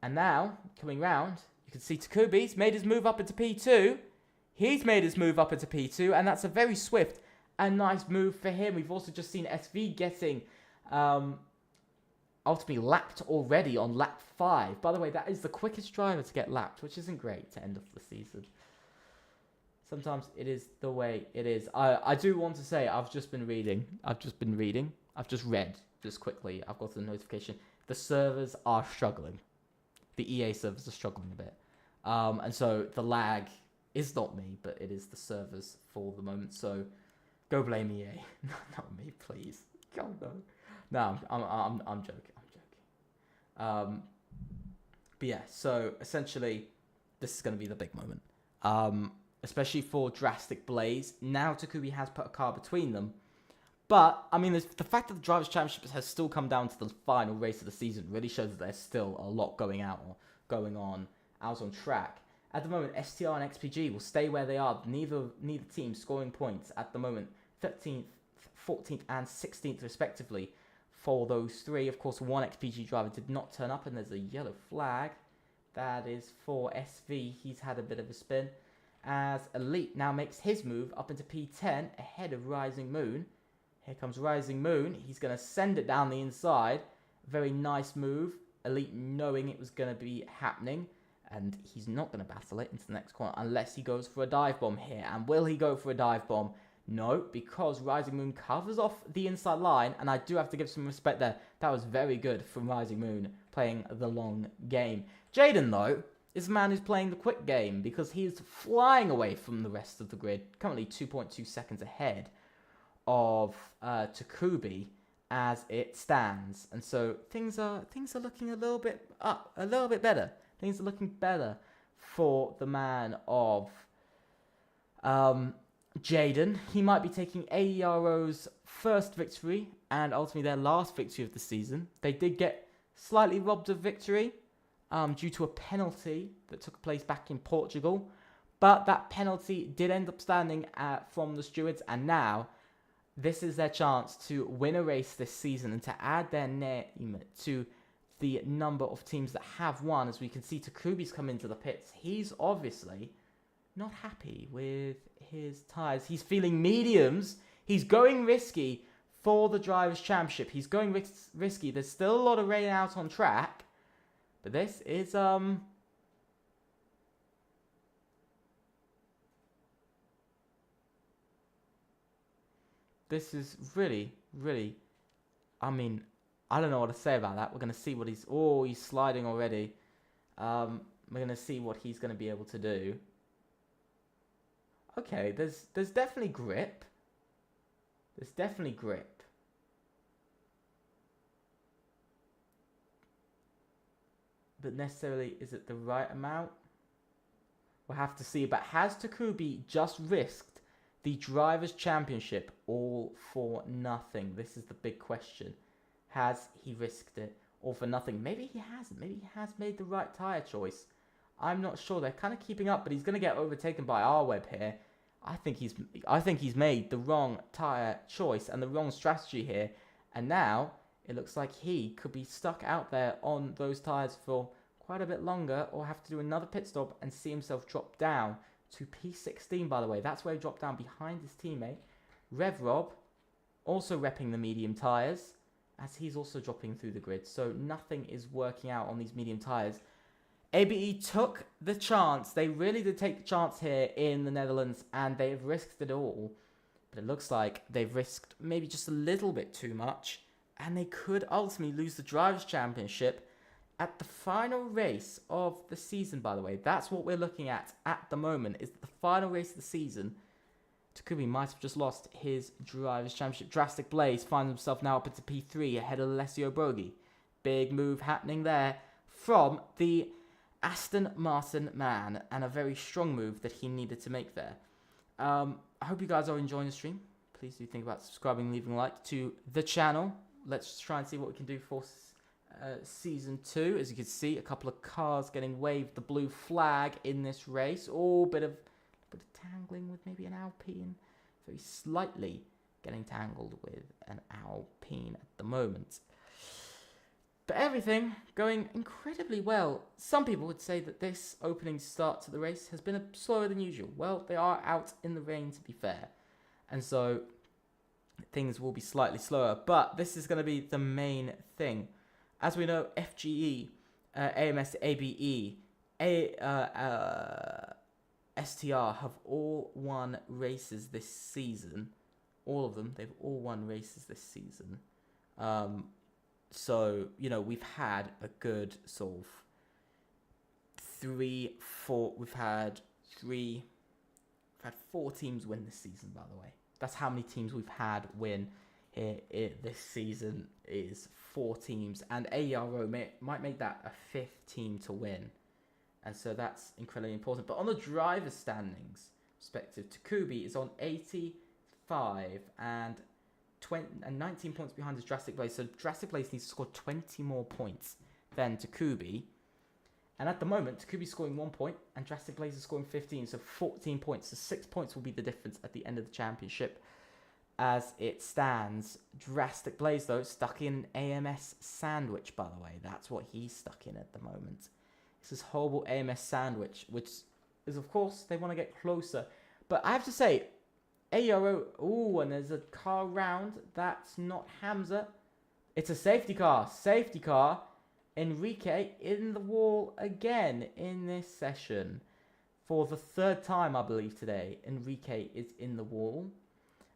and now, coming round, you can see Takubi's made his move up into P2. He's made his move up into P2, and that's a very swift and nice move for him. We've also just seen SV getting ultimately lapped already on lap 5. By the way, that is the quickest driver to get lapped, which isn't great to end off the season. Sometimes it is the way it is. I do want to say, I've just read, just quickly, I've got the notification. The servers are struggling. The EA servers are struggling a bit. And so the lag is not me, but it is the servers for the moment. So go blame EA. Not me, please. God, no. No, I'm joking. But yeah, so essentially, this is going to be the big moment. Especially for Drastic Blaze. Now Takubi has put a car between them. But, I mean, the fact that the Drivers' Championship has still come down to the final race of the season really shows that there's still a lot going on out on track. At the moment, STR and XPG will stay where they are. Neither team scoring points at the moment. 13th, 14th, and 16th, respectively, for those three. Of course, one XPG driver did not turn up, and there's a yellow flag. That is for SV. He's had a bit of a spin. As Elite now makes his move up into P10 ahead of Rising Moon. Here comes Rising Moon. He's going to send it down the inside. Very nice move. Elite knowing it was going to be happening. And he's not going to battle it into the next corner unless he goes for a dive bomb here. And will he go for a dive bomb? No, because Rising Moon covers off the inside line. And I do have to give some respect there. That was very good from Rising Moon playing the long game. Jaden, though, is a man who's playing the quick game because he is flying away from the rest of the grid. Currently 2.2 seconds ahead of Takubi as it stands, and so things are looking a little bit better. Things are looking better for the man of Jaden. He might be taking AERO's first victory and ultimately their last victory of the season. They did get slightly robbed of victory due to a penalty that took place back in Portugal, but that penalty did end up standing from the stewards, and now this is their chance to win a race this season and to add their name to the number of teams that have won. As we can see, Takubi's come into the pits. He's obviously not happy with his tyres. He's feeling mediums. He's going risky for the Drivers' Championship. He's going risky. There's still a lot of rain out on track, but this is this is really, really, I mean, I don't know what to say about that. We're going to see what he's sliding already. We're going to see what he's going to be able to do. Okay, there's definitely grip. There's definitely grip. But necessarily, is it the right amount? We'll have to see. But has Takubi just risked the Drivers' Championship all for nothing? This is the big question. Has he risked it all for nothing? Maybe he hasn't. Maybe he has made the right tyre choice. I'm not sure. They're kind of keeping up, but he's going to get overtaken by R-Web here. I think he's made the wrong tyre choice and the wrong strategy here. And now it looks like he could be stuck out there on those tyres for quite a bit longer, or have to do another pit stop and see himself drop down to P16, by the way. That's where he dropped down behind his teammate. RevRob also repping the medium tyres, as he's also dropping through the grid. So nothing is working out on these medium tyres. ABE took the chance. They really did take the chance here in the Netherlands, and they've risked it all. But it looks like they've risked maybe just a little bit too much, and they could ultimately lose the Drivers' Championship. at the final race of the season, by the way. That's what we're looking at the moment, is the final race of the season. Takumi might have just lost his Drivers' Championship. Drastic Blaze finds himself now up into P3 ahead of Alessio Brogi. Big move happening there from the Aston Martin man, and a very strong move that he needed to make there. I hope you guys are enjoying the stream. Please do think about subscribing and leaving a like to the channel. Let's try and see what we can do for Season 2. As you can see, a couple of cars getting waved the blue flag in this race. Oh, bit of tangling with maybe an Alpine. Very slightly getting tangled with an Alpine at the moment. But everything going incredibly well. Some people would say that this opening start to the race has been slower than usual. Well, they are out in the rain, to be fair. And so things will be slightly slower. But this is going to be the main thing. As we know, FGE, AMS, ABE, STR have all won races this season. All of them. They've all won races this season. So, you know, we've had a good sort of we've had 4 teams win this season, by the way. That's how many teams we've had win here this season, is 4 teams. And AERO might make that a 5th team to win. And so that's incredibly important. But on the driver's standings perspective, Takubi is on 85 and 19 points behind his Drastic Blaze. So Drastic Blaze needs to score 20 more points than Takubi. And at the moment, Takubi's scoring 1 point and Drastic Blaze is scoring 15. So 14 points. So 6 points will be the difference at the end of the championship as it stands. Drastic Blaze, though, stuck in AMS sandwich, by the way. That's what he's stuck in at the moment. It's this horrible AMS sandwich, which is, of course, they want to get closer. But I have to say, AERO, ooh, and there's a car round. That's not Hamza. It's a safety car. Safety car. Enrique in the wall again in this session. For the 3rd time, I believe, today, Enrique is in the wall.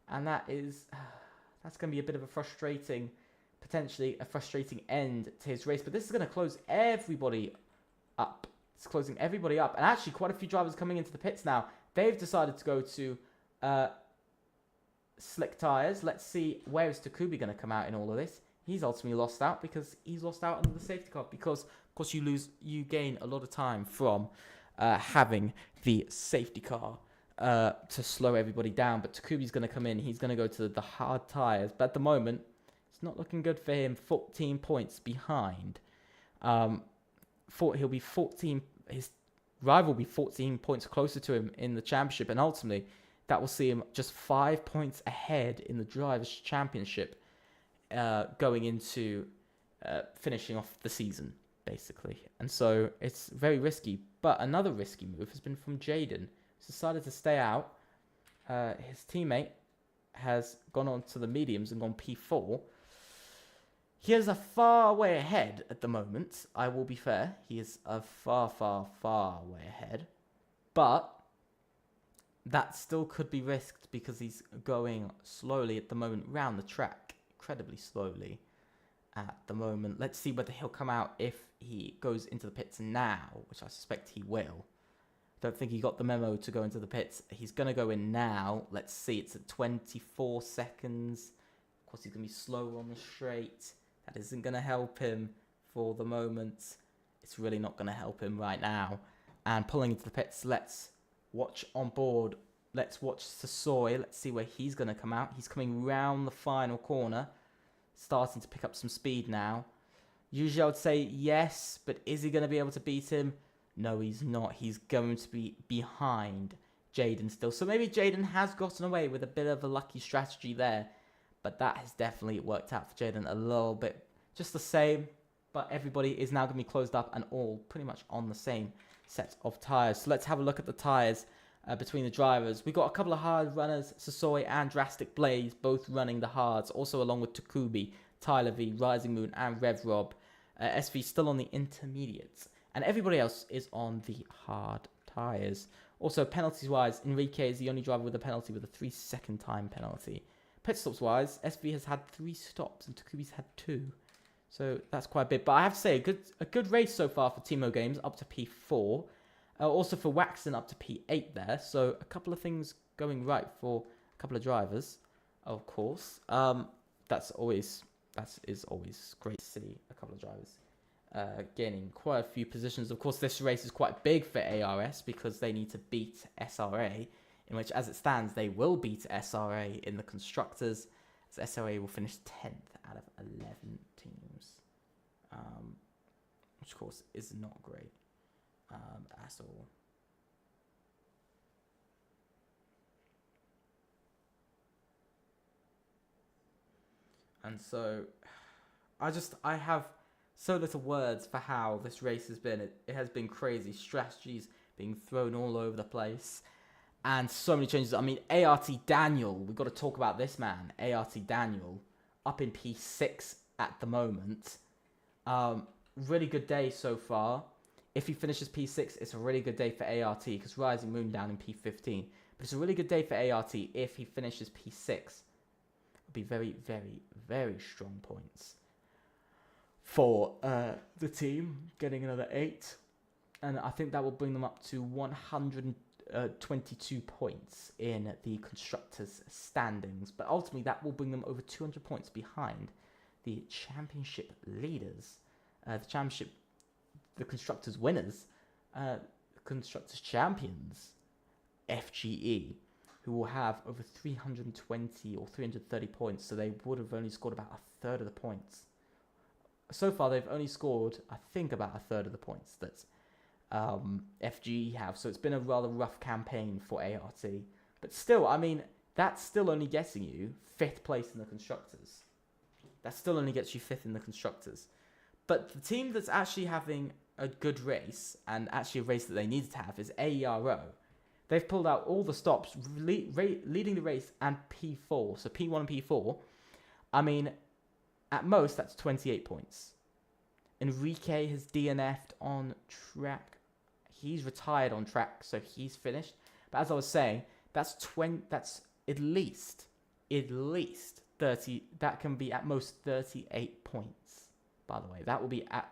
And that's going to be a bit of a potentially a frustrating end to his race. But this is going to close everybody up. It's closing everybody up. And actually, quite a few drivers coming into the pits now. They've decided to go to slick tyres. Let's see, where is Takubi going to come out in all of this? He's ultimately lost out because he's lost out under the safety car. Because, of course, you gain a lot of time from having the safety car to slow everybody down. But Takubi's going to come in. He's going to go to the hard tyres. But at the moment, it's not looking good for him. 14 points behind. He'll be 14. His rival will be 14 points closer to him in the championship. And ultimately, that will see him just 5 points ahead in the Drivers' Championship going into finishing off the season, basically. And so it's very risky. But another risky move has been from Jaden. He's decided to stay out. His teammate has gone on to the mediums and gone P4. He is a far way ahead at the moment, I will be fair. He is a far, far, far way ahead. But that still could be risked because he's going slowly at the moment round the track. Incredibly slowly at the moment. Let's see whether he'll come out if he goes into the pits now, which I suspect he will. Don't think he got the memo to go into the pits. He's going to go in now. Let's see. It's at 24 seconds. Of course, he's going to be slower on the straight. That isn't going to help him for the moment. It's really not going to help him right now. And pulling into the pits, let's watch on board. Let's watch Sasoi. Let's see where he's going to come out. He's coming round the final corner. Starting to pick up some speed now. Usually I would say yes, but is he going to be able to beat him? No, he's not. He's going to be behind Jaden still. So maybe Jaden has gotten away with a bit of a lucky strategy there. But that has definitely worked out for Jaden a little bit. Just the same. But everybody is now going to be closed up and all pretty much on the same set of tyres. So let's have a look at the tyres between the drivers. We've got a couple of hard runners, Sasoi and Drastic Blaze, both running the hards. Also along with Takubi, Tyler V, Rising Moon and Rev Rob. SV still on the intermediates. And everybody else is on the hard tyres. Also, penalties-wise, Enrique is the only driver with a penalty with a 3-second time penalty. Pit stops-wise, SV has had 3 stops and Takubi's had 2. So that's quite a bit. But I have to say, a good race so far for Timo Games, up to P4. Also for Waxon, up to P8 there. So a couple of things going right for a couple of drivers, of course. That is always great to see a couple of drivers gaining quite a few positions. Of course, this race is quite big for ARS because they need to beat SRA, in which, as it stands, they will beat SRA in the Constructors, as SRA will finish 10th out of 11 teams, which, of course, is not great at all. And so, I have so little words for how this race has been. It has been crazy. Strategies being thrown all over the place. And so many changes. I mean, ART Daniel, we've got to talk about this man. ART Daniel, up in P6 at the moment. Really good day so far. If he finishes P6, it's a really good day for ART, because Rising Moon down in P15. But it's a really good day for ART if he finishes P6. It would be very, very, very strong points for the team, getting another 8. And I think that will bring them up to 122 points in the Constructors' standings. But ultimately, that will bring them over 200 points behind the championship leaders. The Constructors' winners, Constructors' champions, FGE, who will have over 320 or 330 points. So they would have only scored about a third of the points. So far, they've only scored, I think, about a third of the points that FGE have. So it's been a rather rough campaign for ART. But still, I mean, that's still only getting you 5th place in the Constructors. That still only gets you 5th in the Constructors. But the team that's actually having a good race, and actually a race that they needed to have, is AERO. They've pulled out all the stops, leading the race, and P4. So P1 and P4. I mean, at most, that's 28 points. Enrique has DNF'd on track. He's retired on track, so he's finished. But as I was saying, that's at least 30. That can be at most 38 points. By the way, that will be at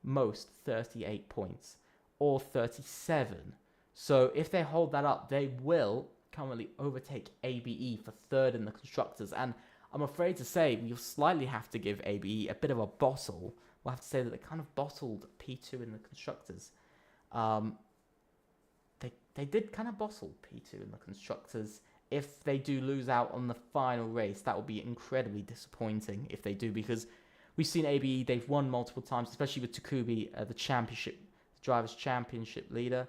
most 38 points, or 37. So if they hold that up, they will currently overtake ABE for 3rd in the Constructors. And I'm afraid to say we'll slightly have to give ABE a bit of a bottle. We'll have to say that they kind of bottled P2 in the Constructors. They did kind of bottle P2 in the Constructors. If they do lose out on the final race, that will be incredibly disappointing if they do, because we've seen ABE, they've won multiple times, especially with Takubi, the Drivers' Championship leader.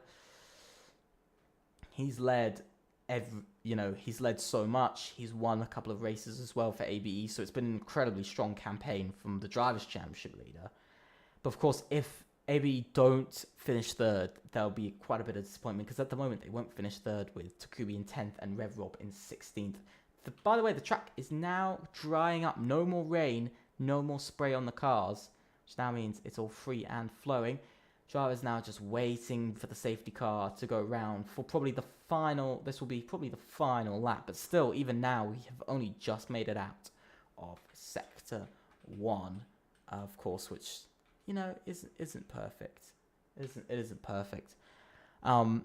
He's led he's led so much. He's won a couple of races as well for ABE, so it's been an incredibly strong campaign from the Drivers' Championship leader. But of course, if ABE don't finish 3rd, there'll be quite a bit of disappointment, because at the moment they won't finish 3rd with Takubi in 10th and RevRob in 16th. By the way, the track is now drying up. No more rain, no more spray on the cars, which now means it's all free and flowing. Drivers now just waiting for the safety car to go around for probably the final. This will be probably the final lap, but still, even now, we have only just made it out of Sector 1, of course, which, isn't perfect. It isn't perfect. I mean,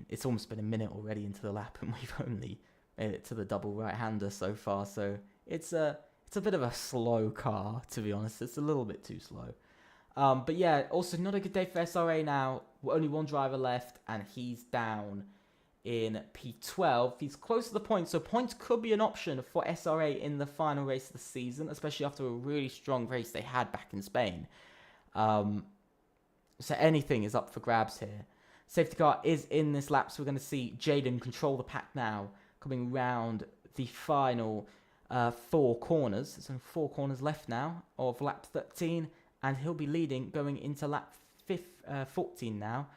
it's almost been a minute already into the lap, and we've only made it to the double right-hander so far, so it's a bit of a slow car, to be honest. It's a little bit too slow. But yeah, also not a good day for SRA now. Only one driver left, and he's down in P12. He's close to the points, so points could be an option for SRA in the final race of the season, especially after a really strong race they had back in Spain. So anything is up for grabs here. Safety car is in this lap, so we're going to see Jaden control the pack now, coming round the final 4 corners. There's only 4 corners left now of lap 13. And he'll be leading going into lap 14 now.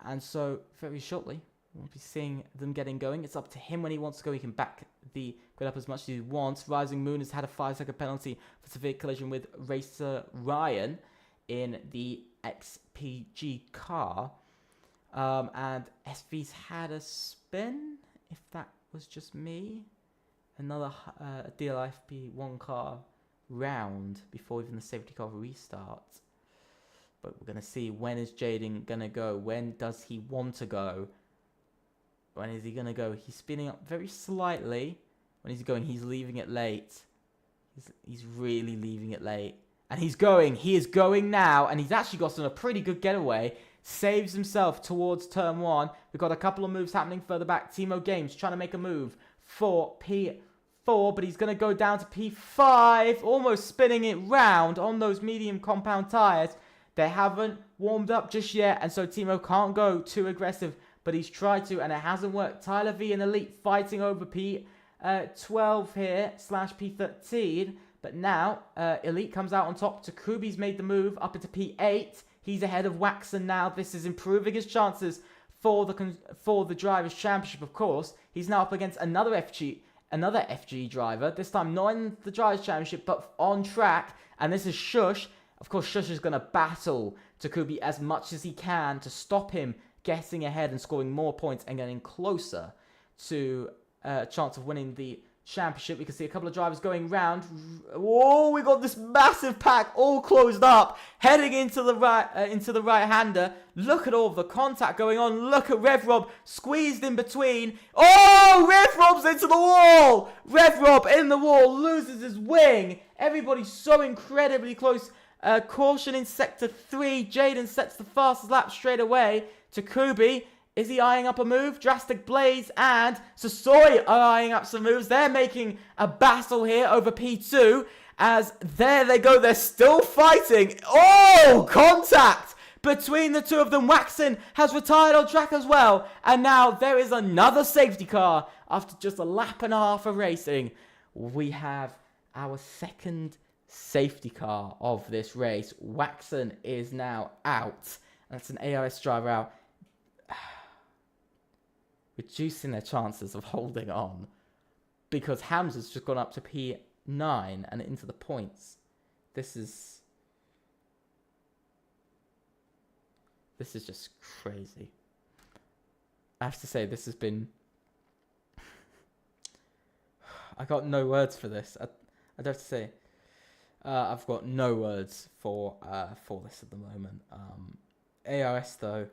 And so very shortly, we'll be seeing them getting going. It's up to him when he wants to go. He can back the grid up as much as he wants. Rising Moon has had a 5-second penalty for severe collision with racer Ryan in the XPG car. And SV's had a spin, if that was just me. Another DLFP1 car round before even the safety car restarts. But we're going to see, when is Jaden going to go? When does he want to go? When is he going to go? He's spinning up very slightly. When he's going, he's leaving it late. He's really leaving it late. And he's going. He is going now. And he's actually gotten a pretty good getaway. Saves himself towards turn 1. We've got a couple of moves happening further back. Timo Games trying to make a move for P4. But he's going to go down to P5. Almost spinning it round on those medium compound tyres. They haven't warmed up just yet. And so Timo can't go too aggressive. But he's tried to, and it hasn't worked. Tyler V and Elite fighting over P12 here, / P13. But now, Elite comes out on top. Takubi's made the move up into P8. He's ahead of Waxon now. This is improving his chances for the Drivers' Championship, of course. He's now up against another FG driver. This time not in the Drivers' Championship, but on track. And this is Shush. Of course, Shush is going to battle Takubi as much as he can to stop him getting ahead and scoring more points and getting closer to a chance of winning the championship. We can see a couple of drivers going round. Oh, we got this massive pack all closed up, heading into the right-hander. Look at all the contact going on. Look at Rev Rob squeezed in between. Oh, Rev Rob's into the wall. Rev Rob in the wall, loses his wing. Everybody's so incredibly close. Caution in sector 3. Jaden sets the fastest lap straight away. Takubi, is he eyeing up a move? Drastic Blaze and Sasoi are eyeing up some moves. They're making a battle here over P2. As there they go, they're still fighting. Oh, contact between the two of them. Waxon has retired on track as well. And now there is another safety car after just a lap and a half of racing. We have our second safety car of this race. Waxon is now out. That's an ARS driver out. Reducing their chances of holding on, because Hamza's just gone up to P9 and into the points. This is just crazy. I have to say, this has been... I got no words for this. I'd have to say, I've got no words for this at the moment. ARS though.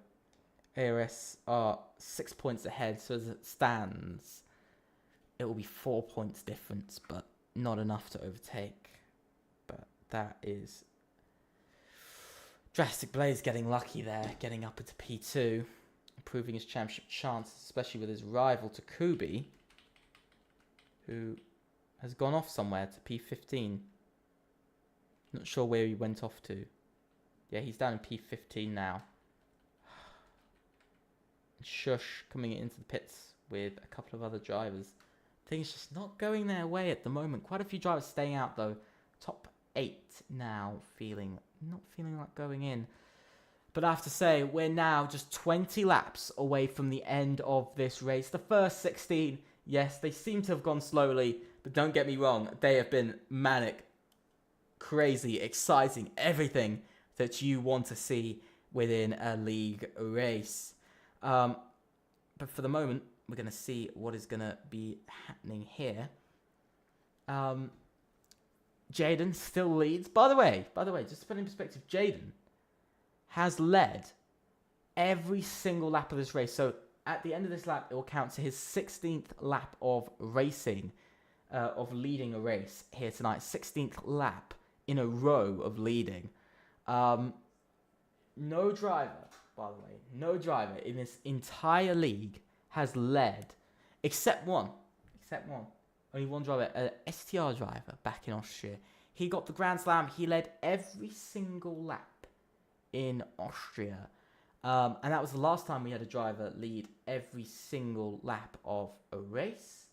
ARS are 6 points ahead, so as it stands, it will be 4 points difference, but not enough to overtake. But that is... Drastic Blaze getting lucky there, getting up into P2, improving his championship chances, especially with his rival Takubi, who has gone off somewhere to P15. Not sure where he went off to. Yeah, he's down in P15 now. Shush coming into the pits with a couple of other drivers. Things just not going their way at the moment. Quite a few drivers staying out though. Top 8 now not feeling like going in. But I have to say, we're now just 20 laps away from the end of this race. The first 16, yes, they seem to have gone slowly, but don't get me wrong, they have been manic, crazy, exciting, everything that you want to see within a league race. But for the moment, we're going to see what is going to be happening here. Jaden still leads. By the way, just to put in perspective, Jaden has led every single lap of this race. So at the end of this lap, it will count to his 16th lap of racing, of leading a race here tonight. 16th lap in a row of leading. No driver, by the way, no driver in this entire league has led, except one. Only one driver, an STR driver back in Austria. He got the Grand Slam. He led every single lap in Austria. And that was the last time we had a driver lead every single lap of a race.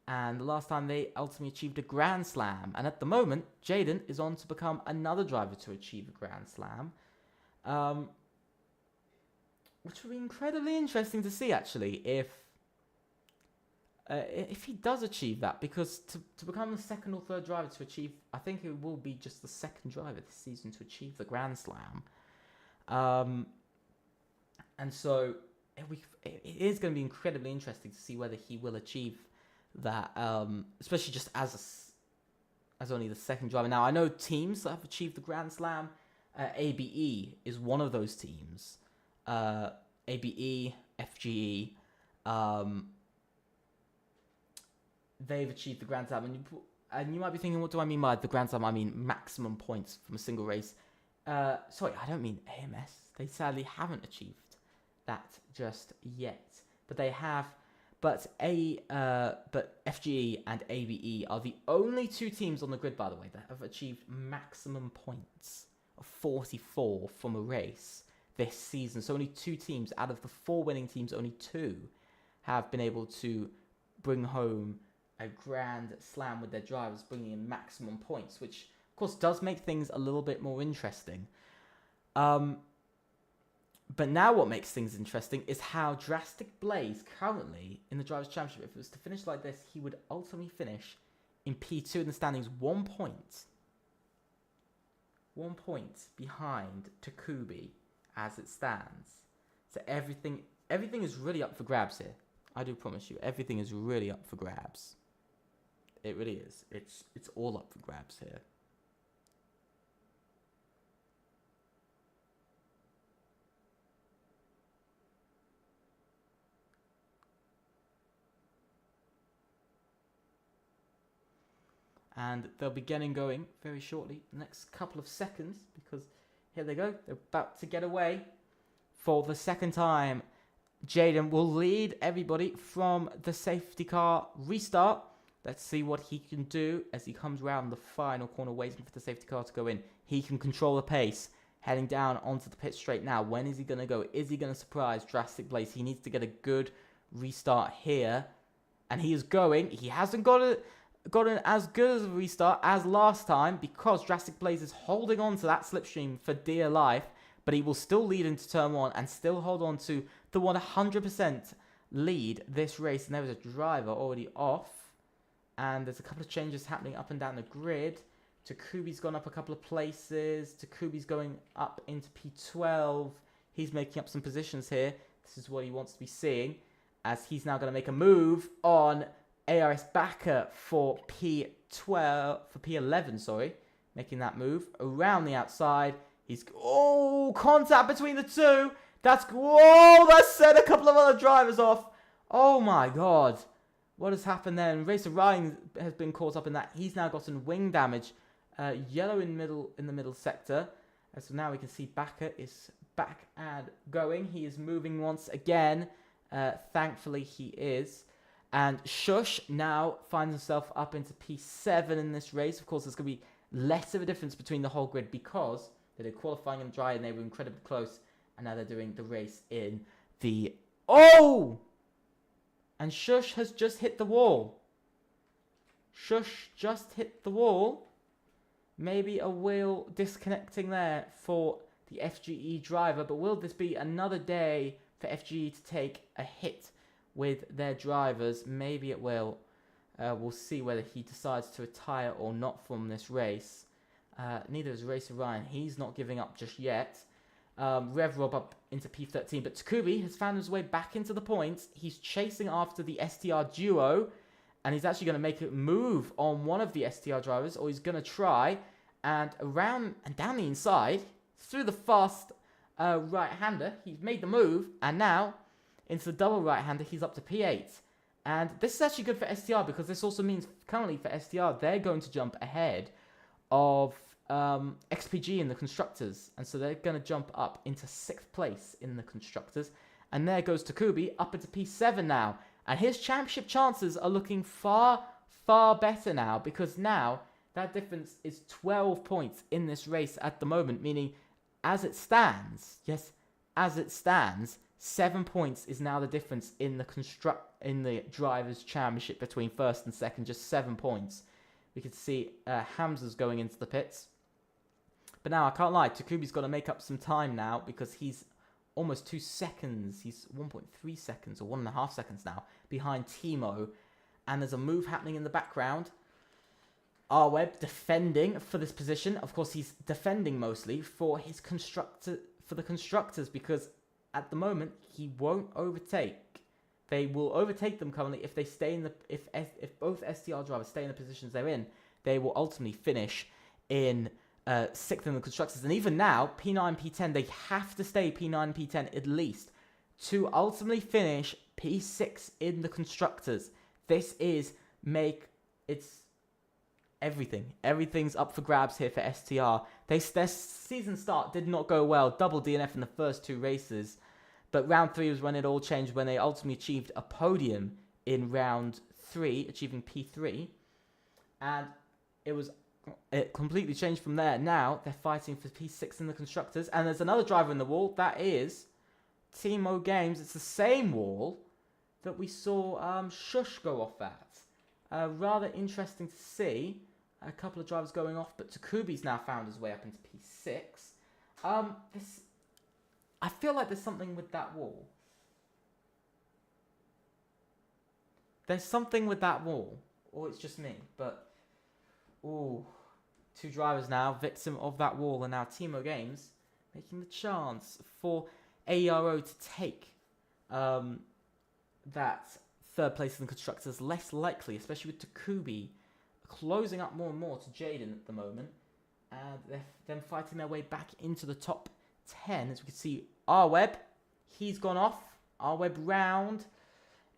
And the last time they ultimately achieved a Grand Slam. And at the moment, Jaden is on to become another driver to achieve a Grand Slam. Which will be incredibly interesting to see, actually, if he does achieve that. Because to become the second or third driver to achieve... I think it will be just the second driver this season to achieve the Grand Slam. And so it is going to be incredibly interesting to see whether he will achieve that, especially just as as only the second driver. Now, I know teams that have achieved the Grand Slam. ABE is one of those teams. ABE, FGE, they've achieved the Grand Slam. And you might be thinking, what do I mean by the Grand Slam? I mean maximum points from a single race. Sorry, I don't mean AMS. They sadly haven't achieved that just yet. But they have. But FGE and ABE are the only two teams on the grid, by the way, that have achieved maximum points of 44 from a race this season. So only two teams out of the 4 winning teams, only 2 have been able to bring home a Grand Slam with their drivers, bringing in maximum points, which of course does make things a little bit more interesting. But now what makes things interesting is how Drastic Blaze currently in the Drivers' Championship, if it was to finish like this, he would ultimately finish in P2 in the standings, 1 point. 1 point behind Takubi as it stands. So everything is really up for grabs here. I do promise you, everything is really up for grabs. It really is. It's all up for grabs here. And they'll be getting going very shortly, the next couple of seconds, because here they go. They're about to get away for the second time. Jaden will lead everybody from the safety car restart. Let's see what he can do as he comes around the final corner, waiting for the safety car to go in. He can control the pace, heading down onto the pit straight now. When is he going to go? Is he going to surprise Drastic Blaze? He needs to get a good restart here. And he is going. He hasn't gotten as good as a restart as last time because Drastic Blaze is holding on to that slipstream for dear life, but he will still lead into turn 1 and still hold on to the 100% lead this race. And there was a driver already off, and there's a couple of changes happening up and down the grid. Takubi's gone up a couple of places. Takubi's going up into P12. He's making up some positions here. This is what he wants to be seeing, as he's now going to make a move on ARS Backer for P11, sorry. Making that move around the outside. He's, contact between the two. That set a couple of other drivers off. Oh my god. What has happened there? And Racer Ryan has been caught up in that. He's now gotten wing damage. Yellow in the middle sector. So now we can see Backer is back and going. He is moving once again. Thankfully he is. And Shush now finds himself up into P7 in this race. Of course, there's going to be less of a difference between the whole grid because they did qualifying in dry and they were incredibly close. And now they're doing the race in the... Oh! And Shush has just hit the wall. Shush just hit the wall. Maybe a wheel disconnecting there for the FGE driver. But will this be another day for FGE to take a hit with their drivers? Maybe it will. We'll see whether he decides to retire or not from this race. Neither is Racer Ryan. He's not giving up just yet. Rev Rob up into P13, but Takubi has found his way back into the points. He's chasing after the STR duo, and he's actually going to make a move on one of the STR drivers, or he's going to try, and around and down the inside, through the fast right-hander. He's made the move, and now into the double right-hander, he's up to P8. And this is actually good for STR because this also means currently for STR, they're going to jump ahead of XPG in the Constructors. And so they're going to jump up into 6th place in the Constructors. And there goes Takubi up into P7 now. And his championship chances are looking far, far better now because now that difference is 12 points in this race at the moment, meaning as it stands, yes, as it stands, 7 points is now the difference in the Drivers' Championship between first and second, just 7 points. We can see Hamza's going into the pits. But now, I can't lie, Takubi's got to make up some time now because he's almost 2 seconds. He's 1.3 seconds or 1.5 seconds now behind Timo. And there's a move happening in the background. R-Web defending for this position. Of course, he's defending mostly for his the constructors because at the moment he won't overtake. They will overtake them currently if they stay in the if both STR drivers stay in the positions they're in. they will ultimately finish in 6th in the Constructors. And even now, P9, P10, they have to stay P9, P10 at least to ultimately finish P6 in the Constructors. This is it's everything. Everything's up for grabs here for STR. Their season start did not go well. Double DNF in the first 2 races. But round 3 was when it all changed, when they ultimately achieved a podium in round 3, achieving P3. And it completely changed from there. Now they're fighting for P6 in the Constructors. And there's another driver in the wall. That is Timo Games. It's the same wall that we saw Shush go off at. Rather interesting to see. A couple of drivers going off, but Takubi's now found his way up into P6. I feel like there's something with that wall. There's something with that wall. Or it's just me, but... Ooh. 2 drivers now, victim of that wall, and now Timo Games making the chance for AERO to take that 3rd place in the Constructors. Less likely, especially with Takubi closing up more and more to Jaden at the moment. And they're then fighting their way back into the top 10. As we can see, R-Web, he's gone off. R-Web round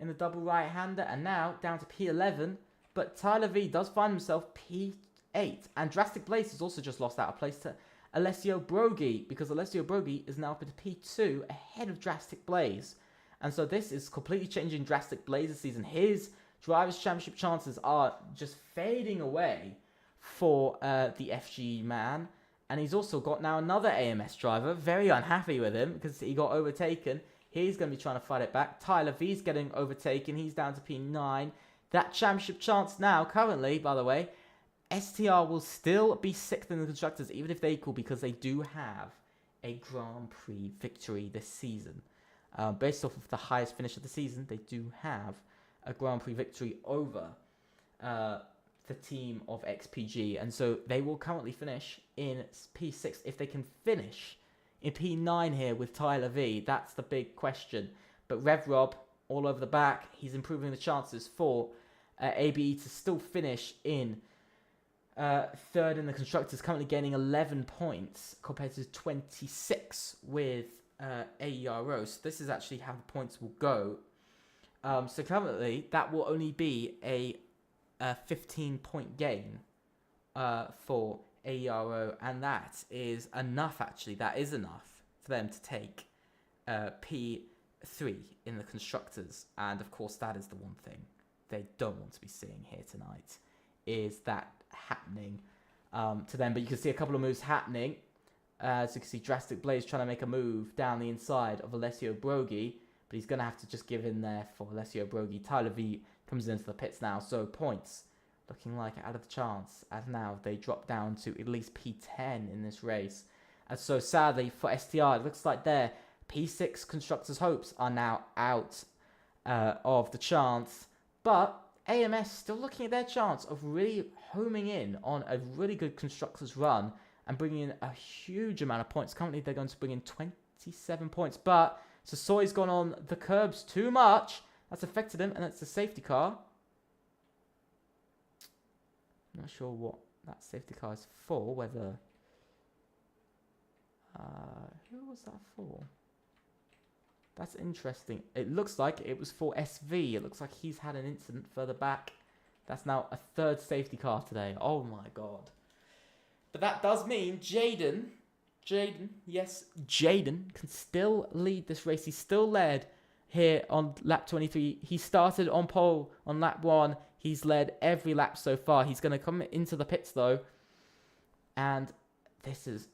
in the double right-hander. And now down to P11. But Tyler V does find himself P8. And Drastic Blaze has also just lost out a place to Alessio Brogi. Because Alessio Brogi is now up into P2 ahead of Drastic Blaze. And so this is completely changing Drastic Blaze's season. His Drivers' Championship chances are just fading away for the FG man. And he's also got now another AMS driver. Very unhappy with him because he got overtaken. He's going to be trying to fight it back. Tyler V's getting overtaken. He's down to P9. That championship chance now, currently, by the way, STR will still be 6th in the Constructors, even if they equal, because they do have a Grand Prix victory this season. Based off of the highest finish of the season, they do have a Grand Prix victory over the team of XPG. And so they will currently finish in P6. If they can finish in P9 here with Tyler V, that's the big question. But Rev Rob, all over the back, he's improving the chances for ABE to still finish in 3rd in the Constructors, currently gaining 11 points compared to 26 with AERO. So this is actually how the points will go. So currently, that will only be a 15-point gain for AERO, and that is enough, actually. That is enough for them to take P3 in the Constructors. And, of course, that is the one thing they don't want to be seeing here tonight, is that happening to them. But you can see a couple of moves happening. As you can see, Drastic Blaze trying to make a move down the inside of Alessio Brogi. But he's going to have to just give in there for Alessio Brogi. Tyler V comes into the pits now. So points looking like out of the chance. As now they drop down to at least P10 in this race. And so sadly for STR, it looks like their P6 Constructors' hopes are now out of the chance. But AMS still looking at their chance of really homing in on a really good Constructors run and bringing in a huge amount of points. Currently they're going to bring in 27 points. But Sasoi's gone on the curbs too much. That's affected him, and it's a safety car. I'm not sure what that safety car is for, whether... who was that for? That's interesting. It looks like it was for SV. It looks like he's had an incident further back. That's now a 3rd safety car today. Oh my god. But that does mean Jaden, yes, Jaden can still lead this race. He's still led here on lap 23. He started on pole on lap 1. He's led every lap so far. He's going to come into the pits, though. And this is,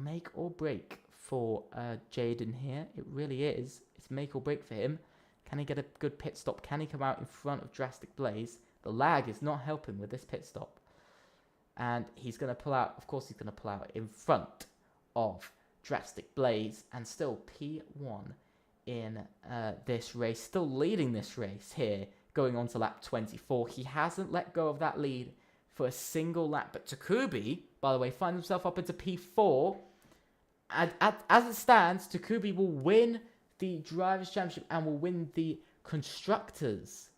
make or break for Jaden here. It really is. It's make or break for him. Can he get a good pit stop? Can he come out in front of Drastic Blaze? The lag is not helping with this pit stop. And he's going to pull out, of course he's going to pull out in front of Drastic Blaze. And still P1 in this race. Still leading this race here, going on to lap 24. He hasn't let go of that lead for a single lap. But Takubi, by the way, finds himself up into P4. And as it stands, Takubi will win the Drivers' Championship and will win the Constructors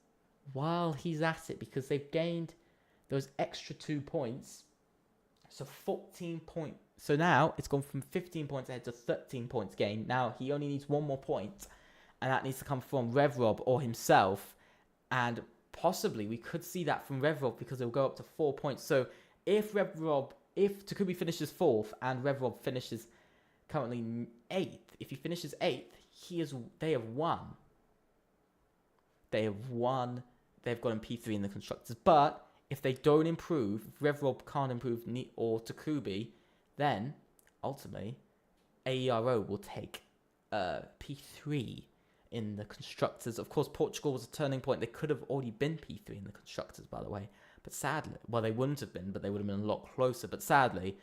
while he's at it, because they've gained those extra 2 points. So 14 points. So now it's gone from 15 points ahead to 13 points gained. Now he only needs 1 more point, and that needs to come from RevRob or himself. And possibly we could see that from RevRob because it'll go up to 4 points. So if Takubi finishes 4th and RevRob finishes currently 8th, if he finishes 8th, they have won. They have won. They've gotten P3 in the constructors. But if they don't improve, if RevRob can't improve or Takubi, then ultimately AERO will take P3 in the constructors. Of course, Portugal was a turning point. They could have already been P3 in the constructors, by the way. But sadly, well, they wouldn't have been, but they would have been a lot closer. But sadly,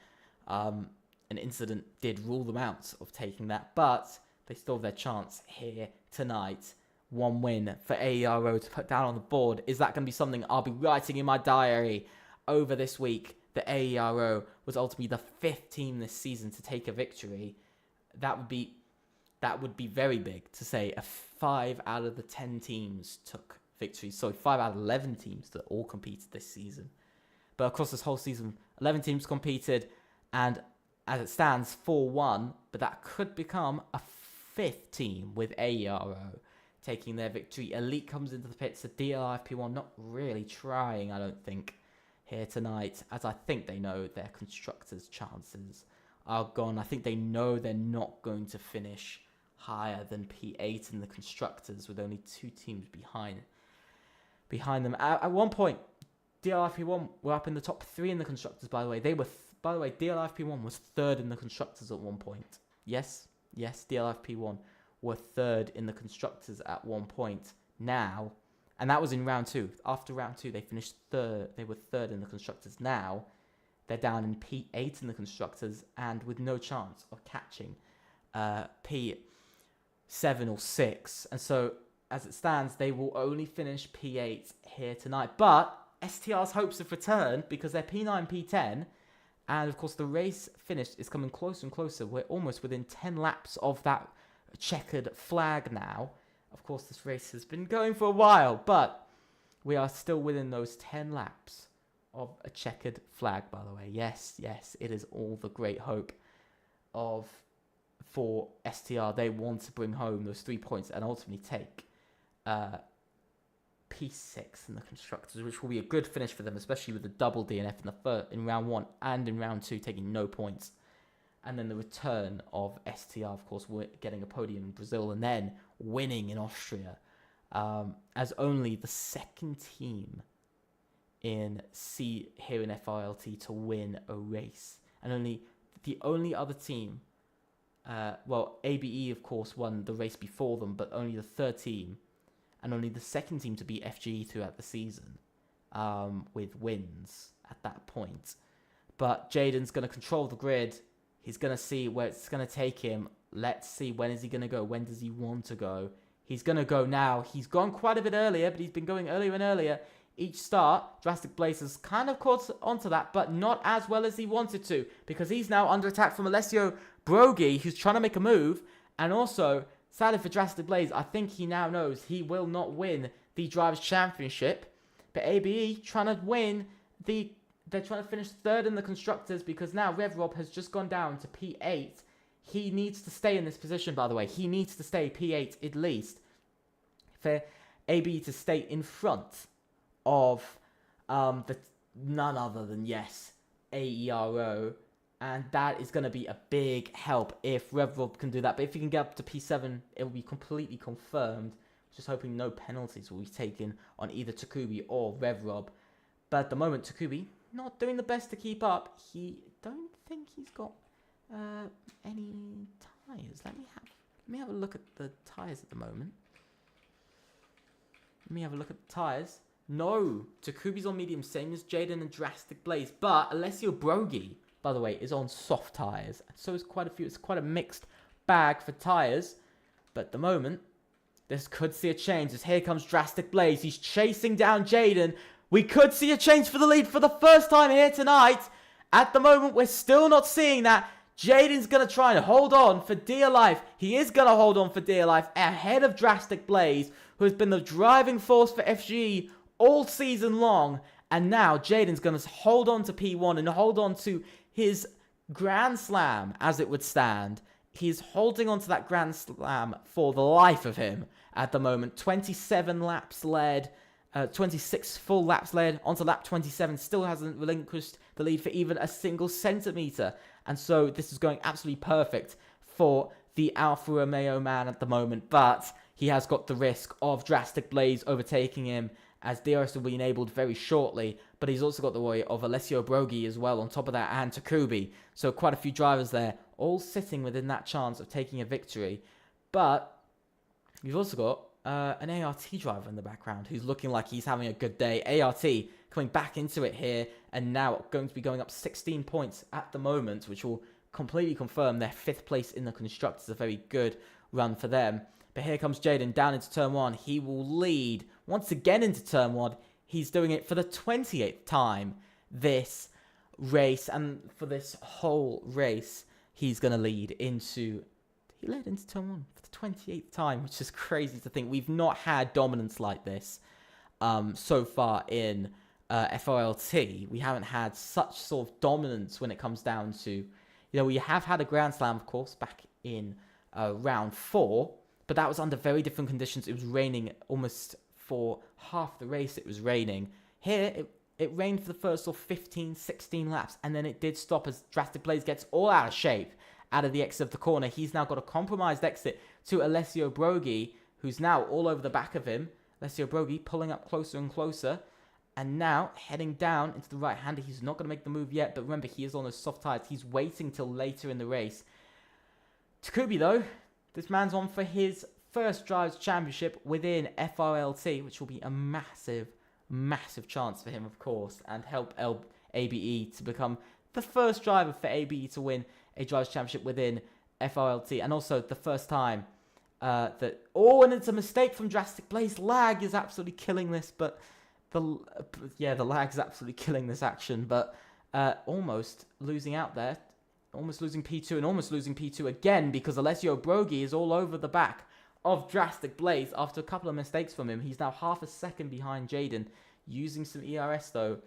an incident did rule them out of taking that. But they still have their chance here tonight. 1 win for AERO to put down on the board. Is that going to be something I'll be writing in my diary over this week? The AERO was ultimately the 5th team this season to take a victory. That would be very big to say 5 out of the 10 teams took victories. So 5 out of 11 teams that all competed this season. But across this whole season, 11 teams competed, and as it stands, 4-1. But that could become a 5th team with AERO taking their victory. Elite comes into the pits. So DLIFP1 not really trying, I don't think, here tonight, as I think they know their constructors' chances are gone. I think they know they're not going to finish higher than P8 in the constructors, with only 2 teams behind them. At one point, DLIFP1 were up in the top 3 in the constructors, by the way. DLIFP1 was 3rd in the constructors at one point. Yes, DLIFP1 were 3rd in the constructors at one point. Now, and that was in round 2. After round 2, they finished 3rd. They were 3rd in the constructors. Now, they're down in P8 in the constructors, and with no chance of catching P7 or 6. And so, as it stands, they will only finish P8 here tonight. But STR's hopes have returned because they're P9, P10. And, of course, the race finish is coming closer and closer. We're almost within 10 laps of that checkered flag now. Of course, this race has been going for a while, but we are still within those 10 laps of a checkered flag, by the way. Yes, it is all the great hope for STR. They want to bring home those 3 points and ultimately take P6 in the constructors, which will be a good finish for them, especially with the double DNF in round 1 and in round 2 taking no points. And then the return of STR, of course, getting a podium in Brazil and then winning in Austria as only the 2nd team here in FRLT to win a race. And the only other team, ABE, of course, won the race before them, but only the 3rd team and only the 2nd team to beat FGE throughout the season with wins at that point. But Jaden's going to control the grid. He's going to see where it's going to take him. Let's see, when is he going to go? When does he want to go? He's going to go now. He's gone quite a bit earlier, but he's been going earlier and earlier. Each start, Drastic Blaze has kind of caught onto that, but not as well as he wanted to, because he's now under attack from Alessio Brogi, who's trying to make a move. And also, sadly for Drastic Blaze, I think he now knows he will not win the Drivers' Championship. But ABE trying to win They're trying to finish 3rd in the constructors because now RevRob has just gone down to P8. He needs to stay in this position, by the way. He needs to stay P8 at least for AB to stay in front of none other than, AERO. And that is going to be a big help if RevRob can do that. But if he can get up to P7, it will be completely confirmed. Just hoping no penalties will be taken on either Takubi or RevRob. But at the moment, Takubi not doing the best to keep up. Don't think he's got any tyres. Let me have a look at the tyres at the moment. Let me have a look at the tyres. No, Takubi's on medium, same as Jaden and Drastic Blaze. But Alessio Brogi, by the way, is on soft tyres. So is quite a few. It's quite a mixed bag for tyres. But at the moment, this could see a change as here comes Drastic Blaze. He's chasing down Jaden. We could see a change for the lead for the first time here tonight. At the moment, we're still not seeing that. Jaden's going to try and hold on for dear life. He is going to hold on for dear life ahead of Drastic Blaze, who has been the driving force for FGE all season long. And now Jaden's going to hold on to P1 and hold on to his Grand Slam, as it would stand. He's holding on to that Grand Slam for the life of him at the moment. 27 laps led, 26 full laps led, onto lap 27. Still hasn't relinquished the lead for even a single centimetre. And so this is going absolutely perfect for the Alfa Romeo man at the moment. But he has got the risk of Drastic Blaze overtaking him, as DRS will be enabled very shortly, but he's also got the worry of Alessio Brogi as well on top of that, and Takubi. So quite a few drivers there, all sitting within that chance of taking a victory. But you've also got an ART driver in the background who's looking like he's having a good day. ART coming back into it here, and now going to be going up 16 points at the moment, which will completely confirm their 5th place in the Constructors. A very good run for them. But here comes Jaden down into turn 1. He will lead once again into turn 1. He's doing it for the 28th time this race. And for this whole race, he's going to lead into... He led into turn 1 for the 28th time, which is crazy to think. We've not had dominance like this so far in FRLT. We haven't had such sort of dominance when it comes down to... You know, we have had a Grand Slam, of course, back in round 4. But that was under very different conditions. It was raining almost for half the race. It was raining. Here, it rained for the first sort of 15, 16 laps. And then it did stop as Drastic Blaze gets all out of shape out of the exit of the corner. He's now got a compromised exit to Alessio Brogi, who's now all over the back of him. Alessio Brogi pulling up closer and closer. And now heading down into the right-hander. He's not going to make the move yet. But remember, he is on those soft tyres. He's waiting till later in the race. Takubi, though... This man's on for his first Drivers' Championship within FRLT, which will be a massive, massive chance for him, of course, and help ABE to become the first driver for ABE to win a Drivers' Championship within FRLT, and also the first time that... Oh, and it's a mistake from Drastic Blaze. Lag is absolutely killing this, but... the lag is absolutely killing this action, but almost losing out there. Almost losing P2 and almost losing P2 again because Alessio Brogi is all over the back of Drastic Blaze after a couple of mistakes from him. He's now half a second behind Jaden, using some ERS though.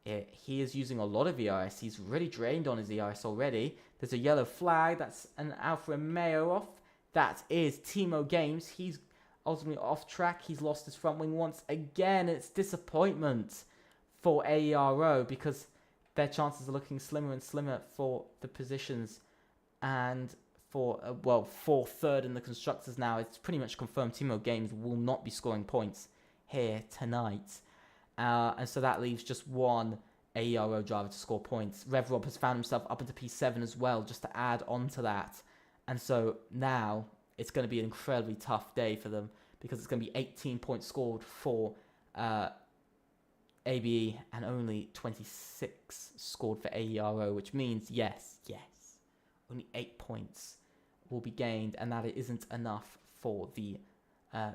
He is using a lot of ERS. He's really drained on his ERS already. There's a yellow flag. That's an Alfa Romeo off. That is Timo Games. He's ultimately off track. He's lost his front wing once again. It's disappointment for AERO because... their chances are looking slimmer and slimmer for the positions and for, for third in the Constructors now. It's pretty much confirmed Timo Games will not be scoring points here tonight. And so that leaves just one AERO driver to score points. RevRob has found himself up into P7 as well, just to add on to that. And so now it's going to be an incredibly tough day for them because it's going to be 18 points scored for... ABE and only 26 scored for AERO, which means, yes, only 8 points will be gained, and that it isn't enough for the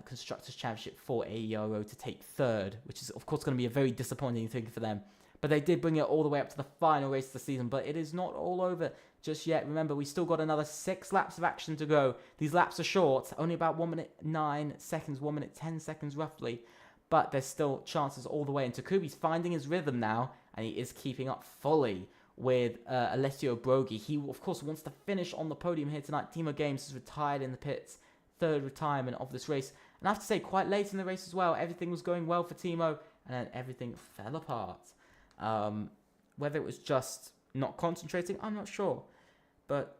Constructors' Championship for AERO to take third, which is, of course, going to be a very disappointing thing for them. But they did bring it all the way up to the final race of the season, but it is not all over just yet. Remember, we still got another 6 laps of action to go. These laps are short, only about 1 minute 9 seconds, 1 minute 10 seconds roughly. But there's still chances all the way. And Takubi's finding his rhythm now. And he is keeping up fully with Alessio Brogi. He, of course, wants to finish on the podium here tonight. Timo Games is retired in the pits. 3rd retirement of this race. And I have to say, quite late in the race as well. Everything was going well for Timo. And then everything fell apart. Whether it was just not concentrating, I'm not sure. But...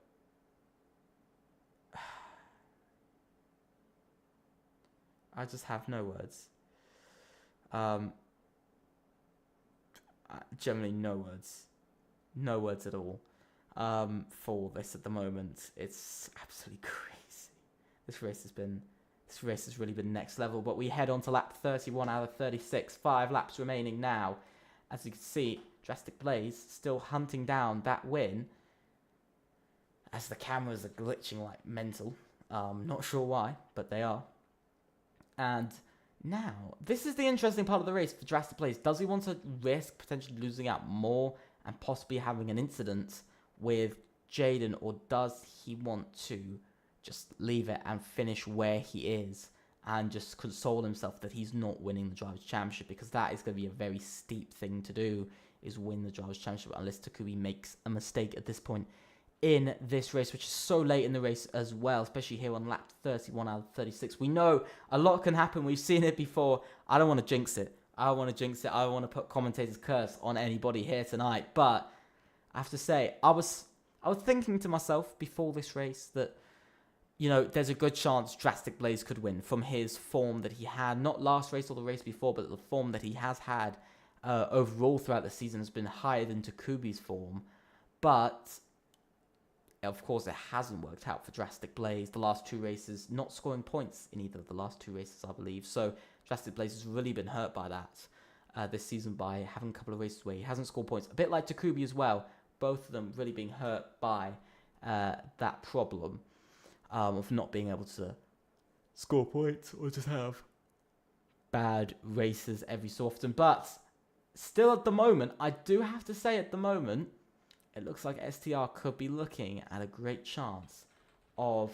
I just have no words. Generally no words at all for this at the moment. It's absolutely crazy. This race has really been next level. But we head on to lap 31 out of 36. 5 laps remaining now. As you can see, Drastic Blaze still hunting down that win as the cameras are glitching like mental. Not sure why, but they are. And now, this is the interesting part of the race for Drastic Blaze. Does he want to risk potentially losing out more and possibly having an incident with Jaden, or does he want to just leave it and finish where he is and just console himself that he's not winning the Drivers' Championship, because that is going to be a very steep thing to do, is win the Drivers' Championship, unless Takubi makes a mistake at this point in this race, which is so late in the race as well, especially here on lap 31 out of 36. We know a lot can happen. We've seen it before. I don't want to jinx it. I don't want to put commentator's curse on anybody here tonight. But I have to say, I was thinking to myself before this race that, you know, there's a good chance Drastic Blaze could win from his form that he had, not last race or the race before, but the form that he has had overall throughout the season has been higher than Takubi's form. But of course, it hasn't worked out for Drastic Blaze. The last two races, not scoring points in either of the last two races, I believe. So Drastic Blaze has really been hurt by that this season, by having a couple of races where he hasn't scored points. A bit like Takubi as well. Both of them really being hurt by that problem of not being able to score points or just have bad races every so often. But still at the moment, I do have to say at the moment, it looks like STR could be looking at a great chance of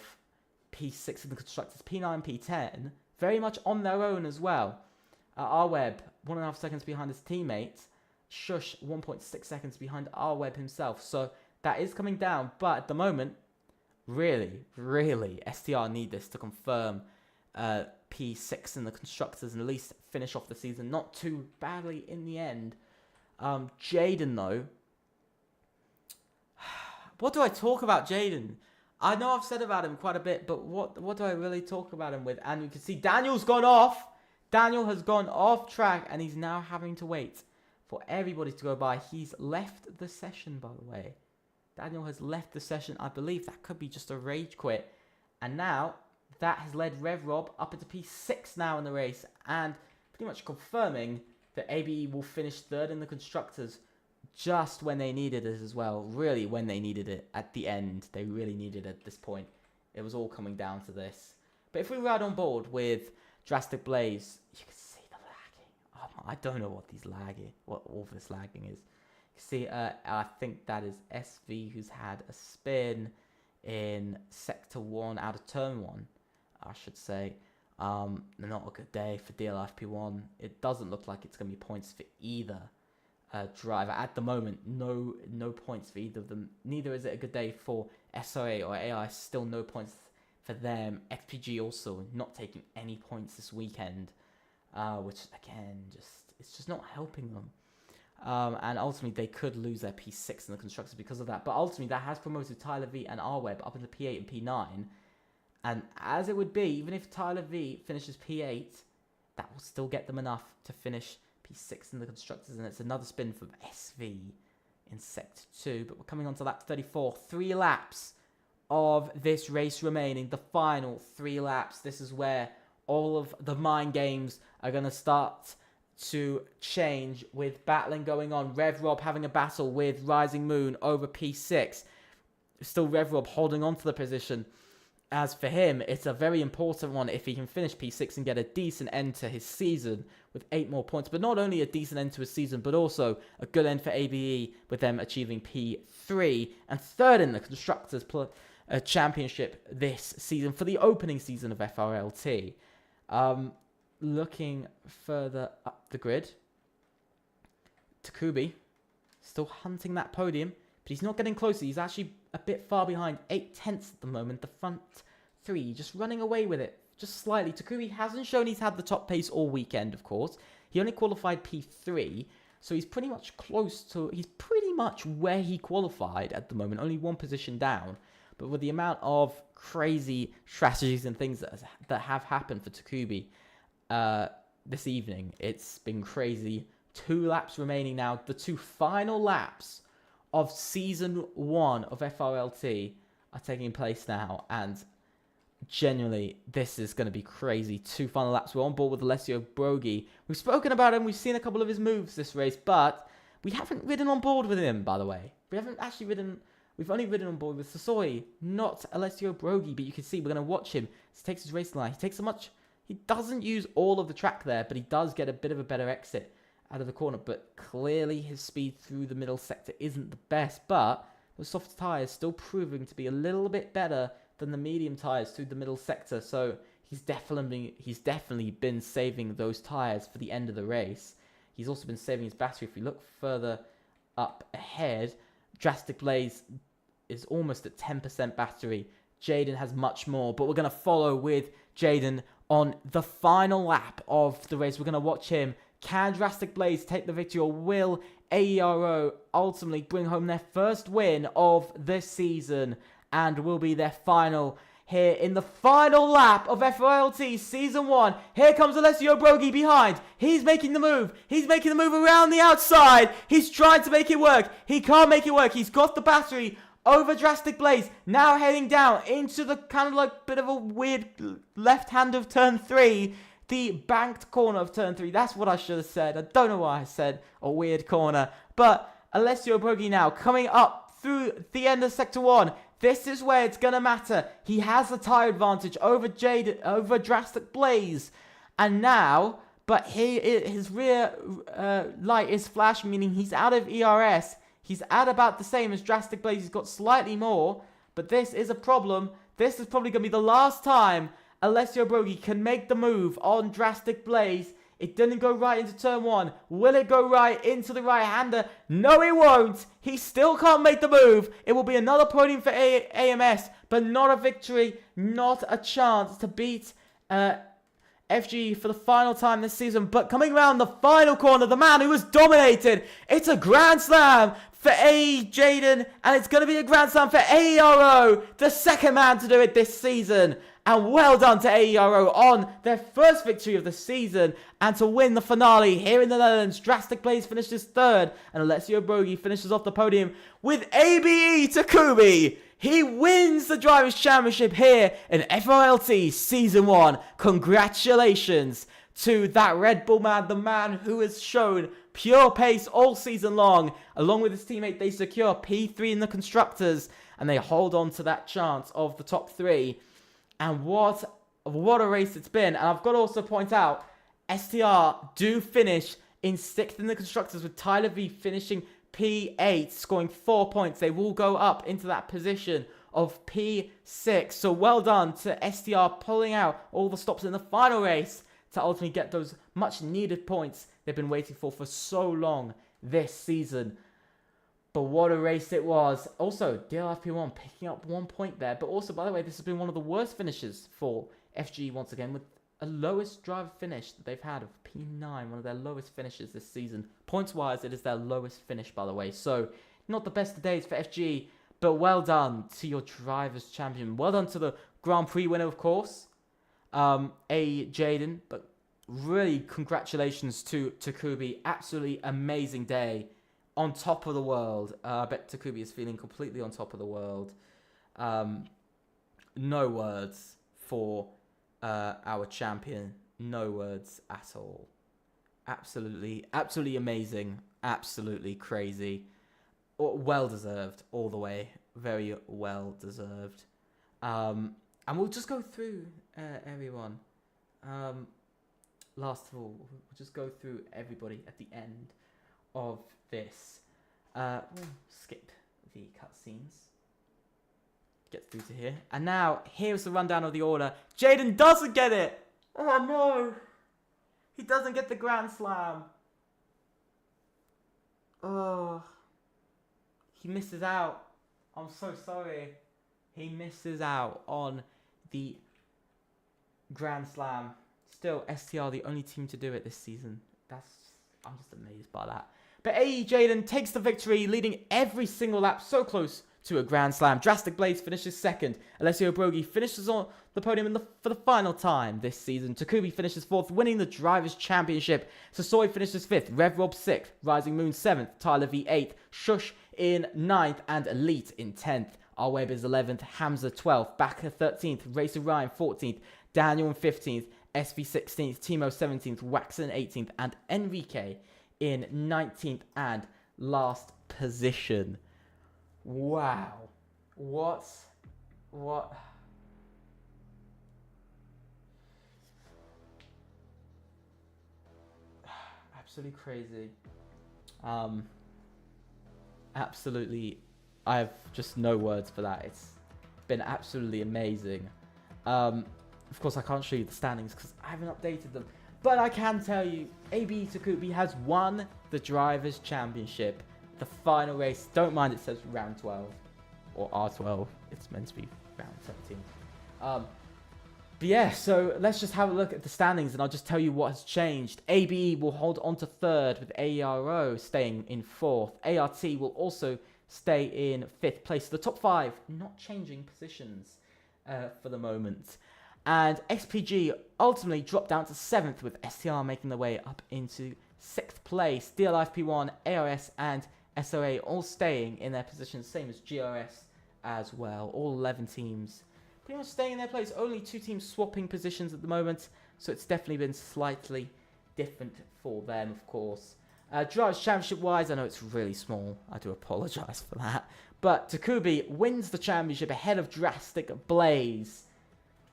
P6 in the Constructors, P9, P10, very much on their own as well. R-Web, 1.5 seconds behind his teammate. Shush, 1.6 seconds behind R-Web himself. So that is coming down, but at the moment, really, STR need this to confirm P6 in the Constructors and at least finish off the season not too badly in the end. Jaden, though, what do I talk about Jaden? I know I've said about him quite a bit, but what do I really talk about him with? And you can see Daniel's gone off. Daniel has gone off track, and he's now having to wait for everybody to go by. He's left the session, by the way. Daniel has left the session. I believe that could be just a rage quit. And now that has led RevRob up into P6 now in the race, and pretty much confirming that ABE will finish third in the Constructors, just when they needed it as well. Really, when they needed it at the end. They really needed it at this point. It was all coming down to this. But if we ride on board with Drastic Blaze, you can see the lagging. I don't know what all this lagging is. You see, I think that is SV who's had a spin in Sector 1 out of Turn 1, I should say. Not a good day for DLFP1. It doesn't look like it's going to be points for either driver at the moment. No points for either of them. Neither is it a good day for SOA or AI. Still no points for them. XPG also not taking any points this weekend, which again it's just not helping them. And ultimately they could lose their P6 in the Constructors because of that. But ultimately that has promoted Tyler V and R-Web up into P8 and P9. And as it would be, even if Tyler V finishes P8, that will still get them enough to finish P6 in the Constructors, and it's another spin from SV in Sector 2. But we're coming on to lap 34. 3 laps of this race remaining. The final 3 laps. This is where all of the mind games are going to start to change, with battling going on. RevRob having a battle with Rising Moon over P6. Still RevRob holding on to the position. As for him, it's a very important one if he can finish P6 and get a decent end to his season with 8 more points. But not only a decent end to his season, but also a good end for ABE with them achieving P3 and third in the Constructors Championship this season for the opening season of FRLT. Looking further up the grid, Takubi still hunting that podium, but he's not getting closer. He's actually a bit far behind, 8/10 at the moment. The front 3 just running away with it, just slightly. Takubi hasn't shown he's had the top pace all weekend, of course. He only qualified P3, so he's pretty much he's pretty much where he qualified at the moment, only 1 position down. But with the amount of crazy strategies and things that have happened for Takubi this evening, it's been crazy. 2 laps remaining now. The 2 final laps of Season 1 of FRLT are taking place now, and genuinely, this is going to be crazy. 2 final laps. We're on board with Alessio Brogi. We've spoken about him. We've seen a couple of his moves this race, but we haven't ridden on board with him, by the way. We haven't actually ridden... We've only ridden on board with Sasoi, not Alessio Brogi, but you can see we're going to watch him. He takes his racing line. He doesn't use all of the track there, but he does get a bit of a better exit out of the corner. But clearly his speed through the middle sector isn't the best, but the soft tyres still proving to be a little bit better than the medium tyres through the middle sector. So he's definitely been saving those tires for the end of the race. He's also been saving his battery. If we look further up ahead, Drastic Blaze is almost at 10% battery. Jaden has much more, but we're going to follow with Jaden on the final lap of the race. We're going to watch him. Can Drastic Blaze take the victory, or will AERO ultimately bring home their first win of this season and will be their final here in the final lap of FRLT Season 1. Here comes Alessio Brogi behind. He's making the move. He's making the move around the outside. He's trying to make it work. He can't make it work. He's got the battery over Drastic Blaze. Now heading down into the kind of like bit of a weird left hand of turn 3. The banked corner of turn 3. That's what I should have said. I don't know why I said a weird corner. But Alessio Brogi now coming up through the end of Sector 1. This is where it's going to matter. He has the tyre advantage over Drastic Blaze. And now, but his rear light is flashing, meaning he's out of ERS. He's at about the same as Drastic Blaze. He's got slightly more. But this is a problem. This is probably going to be the last time Alessio Brogi can make the move on Drastic Blaze. It didn't go right into turn 1. Will it go right into the right-hander? No, it won't. He still can't make the move. It will be another podium for AMS, but not a victory, not a chance to beat FG for the final time this season. But coming around the final corner, the man who has dominated, it's a Grand Slam for Jaden, and it's going to be a Grand Slam for AERO, the second man to do it this season. And well done to AERO on their first victory of the season, and to win the finale here in the Netherlands. Drastic Blaze finishes third, and Alessio Brogi finishes off the podium with ABE Takubi. He wins the Drivers' Championship here in FRLT Season 1. Congratulations to that Red Bull man, the man who has shown pure pace all season long. Along with his teammate, they secure P3 in the Constructors, and they hold on to that chance of the top 3. And what a race it's been. And I've got to also point out, STR do finish in 6th in the Constructors, with Tyler V finishing P8, scoring 4 points. They will go up into that position of P6. So well done to STR pulling out all the stops in the final race to ultimately get those much needed points they've been waiting for so long this season. But what a race it was. Also, DLFP1 picking up 1 point there. But also, by the way, this has been one of the worst finishes for FG once again, with a lowest driver finish that they've had of P9, one of their lowest finishes this season. Points-wise, it is their lowest finish, by the way. So, not the best of days for FG, but well done to your Drivers' Champion. Well done to the Grand Prix winner, of course, Jaden. But really, congratulations to Takubi. Absolutely amazing day. On top of the world. I bet Takubi is feeling completely on top of the world. No words for our champion. No words at all. Absolutely amazing. Absolutely crazy. Well deserved all the way. Very well deserved. And we'll just go through everyone. Last of all, we'll just go through everybody at the end of this. We'll skip the cutscenes. Get through to here. And now, here's the rundown of the order. Jaden doesn't get it! Oh no! He doesn't get the Grand Slam. Oh. He misses out. I'm so sorry. He misses out on the Grand Slam. Still, STR the only team to do it this season. I'm just amazed by that. But Jaden takes the victory, leading every single lap so close to a Grand Slam. Drastic Blaze finishes second. Alessio Brogi finishes on the podium for the final time this season. Takubi finishes fourth, winning the Drivers' Championship. Sasoi finishes fifth. Rev Rob sixth. Rising Moon seventh. Tyler V eighth. Shush in ninth. And Elite in 10th. Arweb is 11th. Hamza 12th. Backer 13th. Racer Ryan 14th. Daniel in 15th. SV 16th. Timo 17th. Waxon 18th. And Enrique in 19th and last position. Wow. What? Absolutely crazy. Absolutely, I have just no words for that. It's been absolutely amazing. of course, I can't show you the standings because I haven't updated them. But I can tell you, AB Takubi has won the Drivers' Championship. The final race, don't mind it says round 12 or R12. It's meant to be round 17. But yeah, so let's just have a look at the standings and I'll just tell you what has changed. ABE will hold on to 3rd with ARO staying in 4th. ART will also stay in 5th place. The top 5 not changing positions for the moment. And XPG ultimately dropped down to 7th with STR making their way up into 6th place. DLFP1, ARS and SOA all staying in their positions, same as GRS as well. All 11 teams pretty much staying in their place. Only 2 teams swapping positions at the moment, so it's definitely been slightly different for them, of course. Drivers' Championship-wise, I know it's really small. I do apologise for that. But Takubi wins the championship ahead of Drastic Blaze.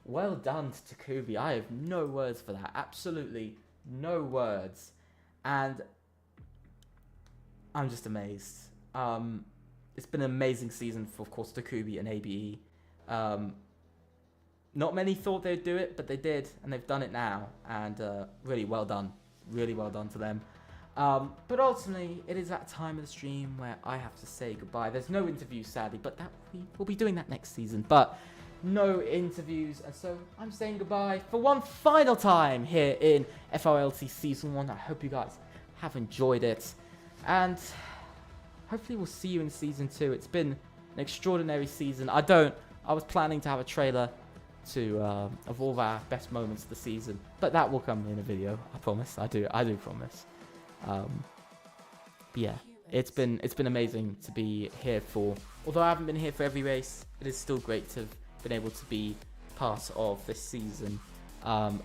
Well done to Takubi. I have no words for that. Absolutely no words. And I'm just amazed. It's been an amazing season for, of course, Takubi and ABE. Not many thought they'd do it, but they did, and they've done it now. And really well done. Really well done to them. But ultimately, it is that time of the stream where I have to say goodbye. There's no interviews, sadly, but we'll be doing that next season. But no interviews, and so I'm saying goodbye for one final time here in FRLT Season 1. I hope you guys have enjoyed it, and hopefully we'll see you in Season 2. It's been an extraordinary season. I was planning to have a trailer to of all of our best moments of the season, but that will come in a video. I promise. I do promise. But yeah, it's been amazing to be here for. Although I haven't been here for every race, it is still great to have been able to be part of this season,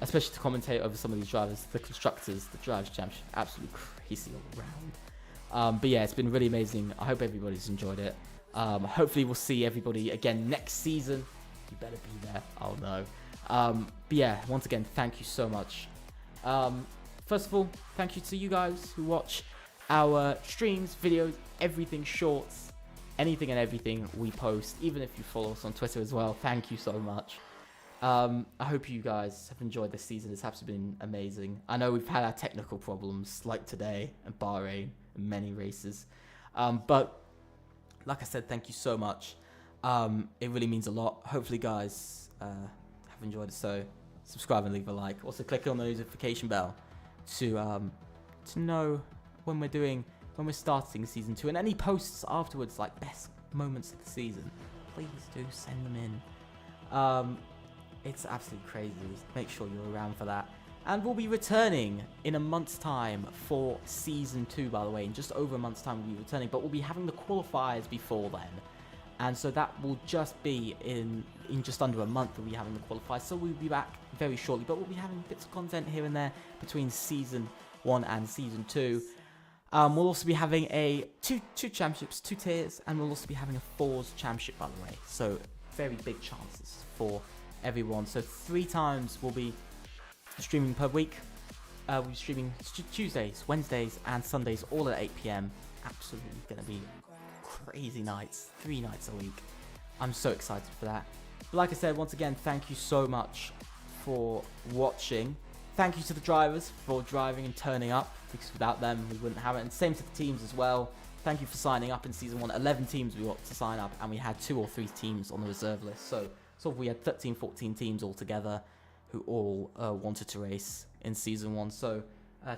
especially to commentate over some of these drivers, the constructors, the Drivers' Championship, absolutely crazy all around. But yeah, it's been really amazing. I hope everybody's enjoyed it. Hopefully we'll see everybody again next season. You better be there. Oh no. But yeah, once again, thank you so much. First of all, thank you to you guys who watch our streams, videos, everything, shorts, anything and everything we post, even if you follow us on Twitter as well. Thank you so much. I hope you guys have enjoyed this season. It's absolutely been amazing. I know we've had our technical problems like today and Bahrain and many races. But like I said, thank you so much. It really means a lot. Hopefully guys have enjoyed it. So subscribe and leave a like. Also click on the notification bell to know when we're starting season 2, and any posts afterwards like best moments of the season, please do send them in. It's absolutely crazy. Make sure you're around for that, and we'll be returning in a month's time for season 2, by the way. In just over a month's time we'll be returning, but we'll be having the qualifiers before then, and so that will just be in just under a month we'll be having the qualifiers. So we'll be back very shortly, but we'll be having bits of content here and there between season 1 and season 2. We'll also be having a two championships, 2 tiers, and we'll also be having a 4s championship, by the way. So very big chances for everyone. So 3 times we'll be streaming per week. We'll be streaming Tuesdays, Wednesdays, and Sundays, all at 8 PM. Absolutely going to be crazy nights, 3 nights a week. I'm so excited for that. But like I said, once again, thank you so much for watching. Thank you to the drivers for driving and turning up, because without them we wouldn't have it. And same to the teams as well. Thank you for signing up in season 1. 11 teams we got to sign up, and we had 2 or 3 teams on the reserve list. So we had 13, 14 teams altogether who all wanted to race in season 1. So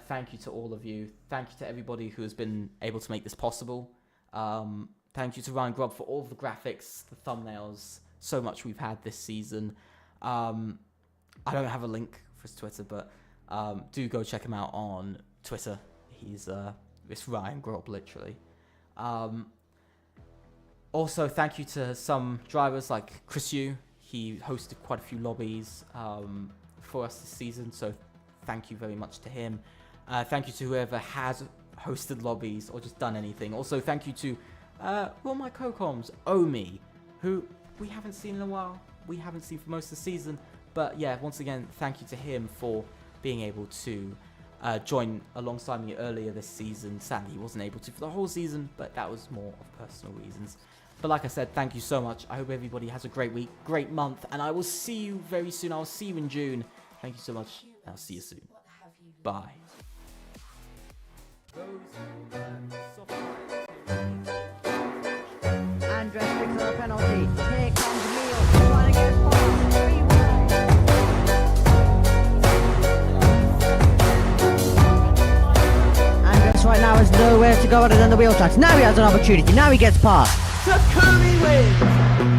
thank you to all of you. Thank you to everybody who has been able to make this possible. Thank you to Ryan Grubb for all of the graphics, the thumbnails, so much we've had this season. I don't have a link for his Twitter, but do go check him out on Twitter. It's Ryan Grubb, literally. Also, thank you to some drivers like Chris Yu. He hosted quite a few lobbies for us this season, so thank you very much to him. Thank you to whoever has hosted lobbies or just done anything. Also, thank you to all my co-coms, Omi, who we haven't seen in a while. We haven't seen for most of the season. But yeah, once again, thank you to him for being able to join alongside me earlier this season. Sadly, he wasn't able to for the whole season, but that was more of personal reasons. But like I said, thank you so much. I hope everybody has a great week, great month, and I will see you very soon. I'll see you in June. Thank you so much, and I'll see you soon. Bye. Andres picks up a penalty. Here comes Neil. Trying to get points. 3-1. Andres right now has nowhere to go other than the wheel tracks. Now he has an opportunity. Now he gets past. Takumi wins!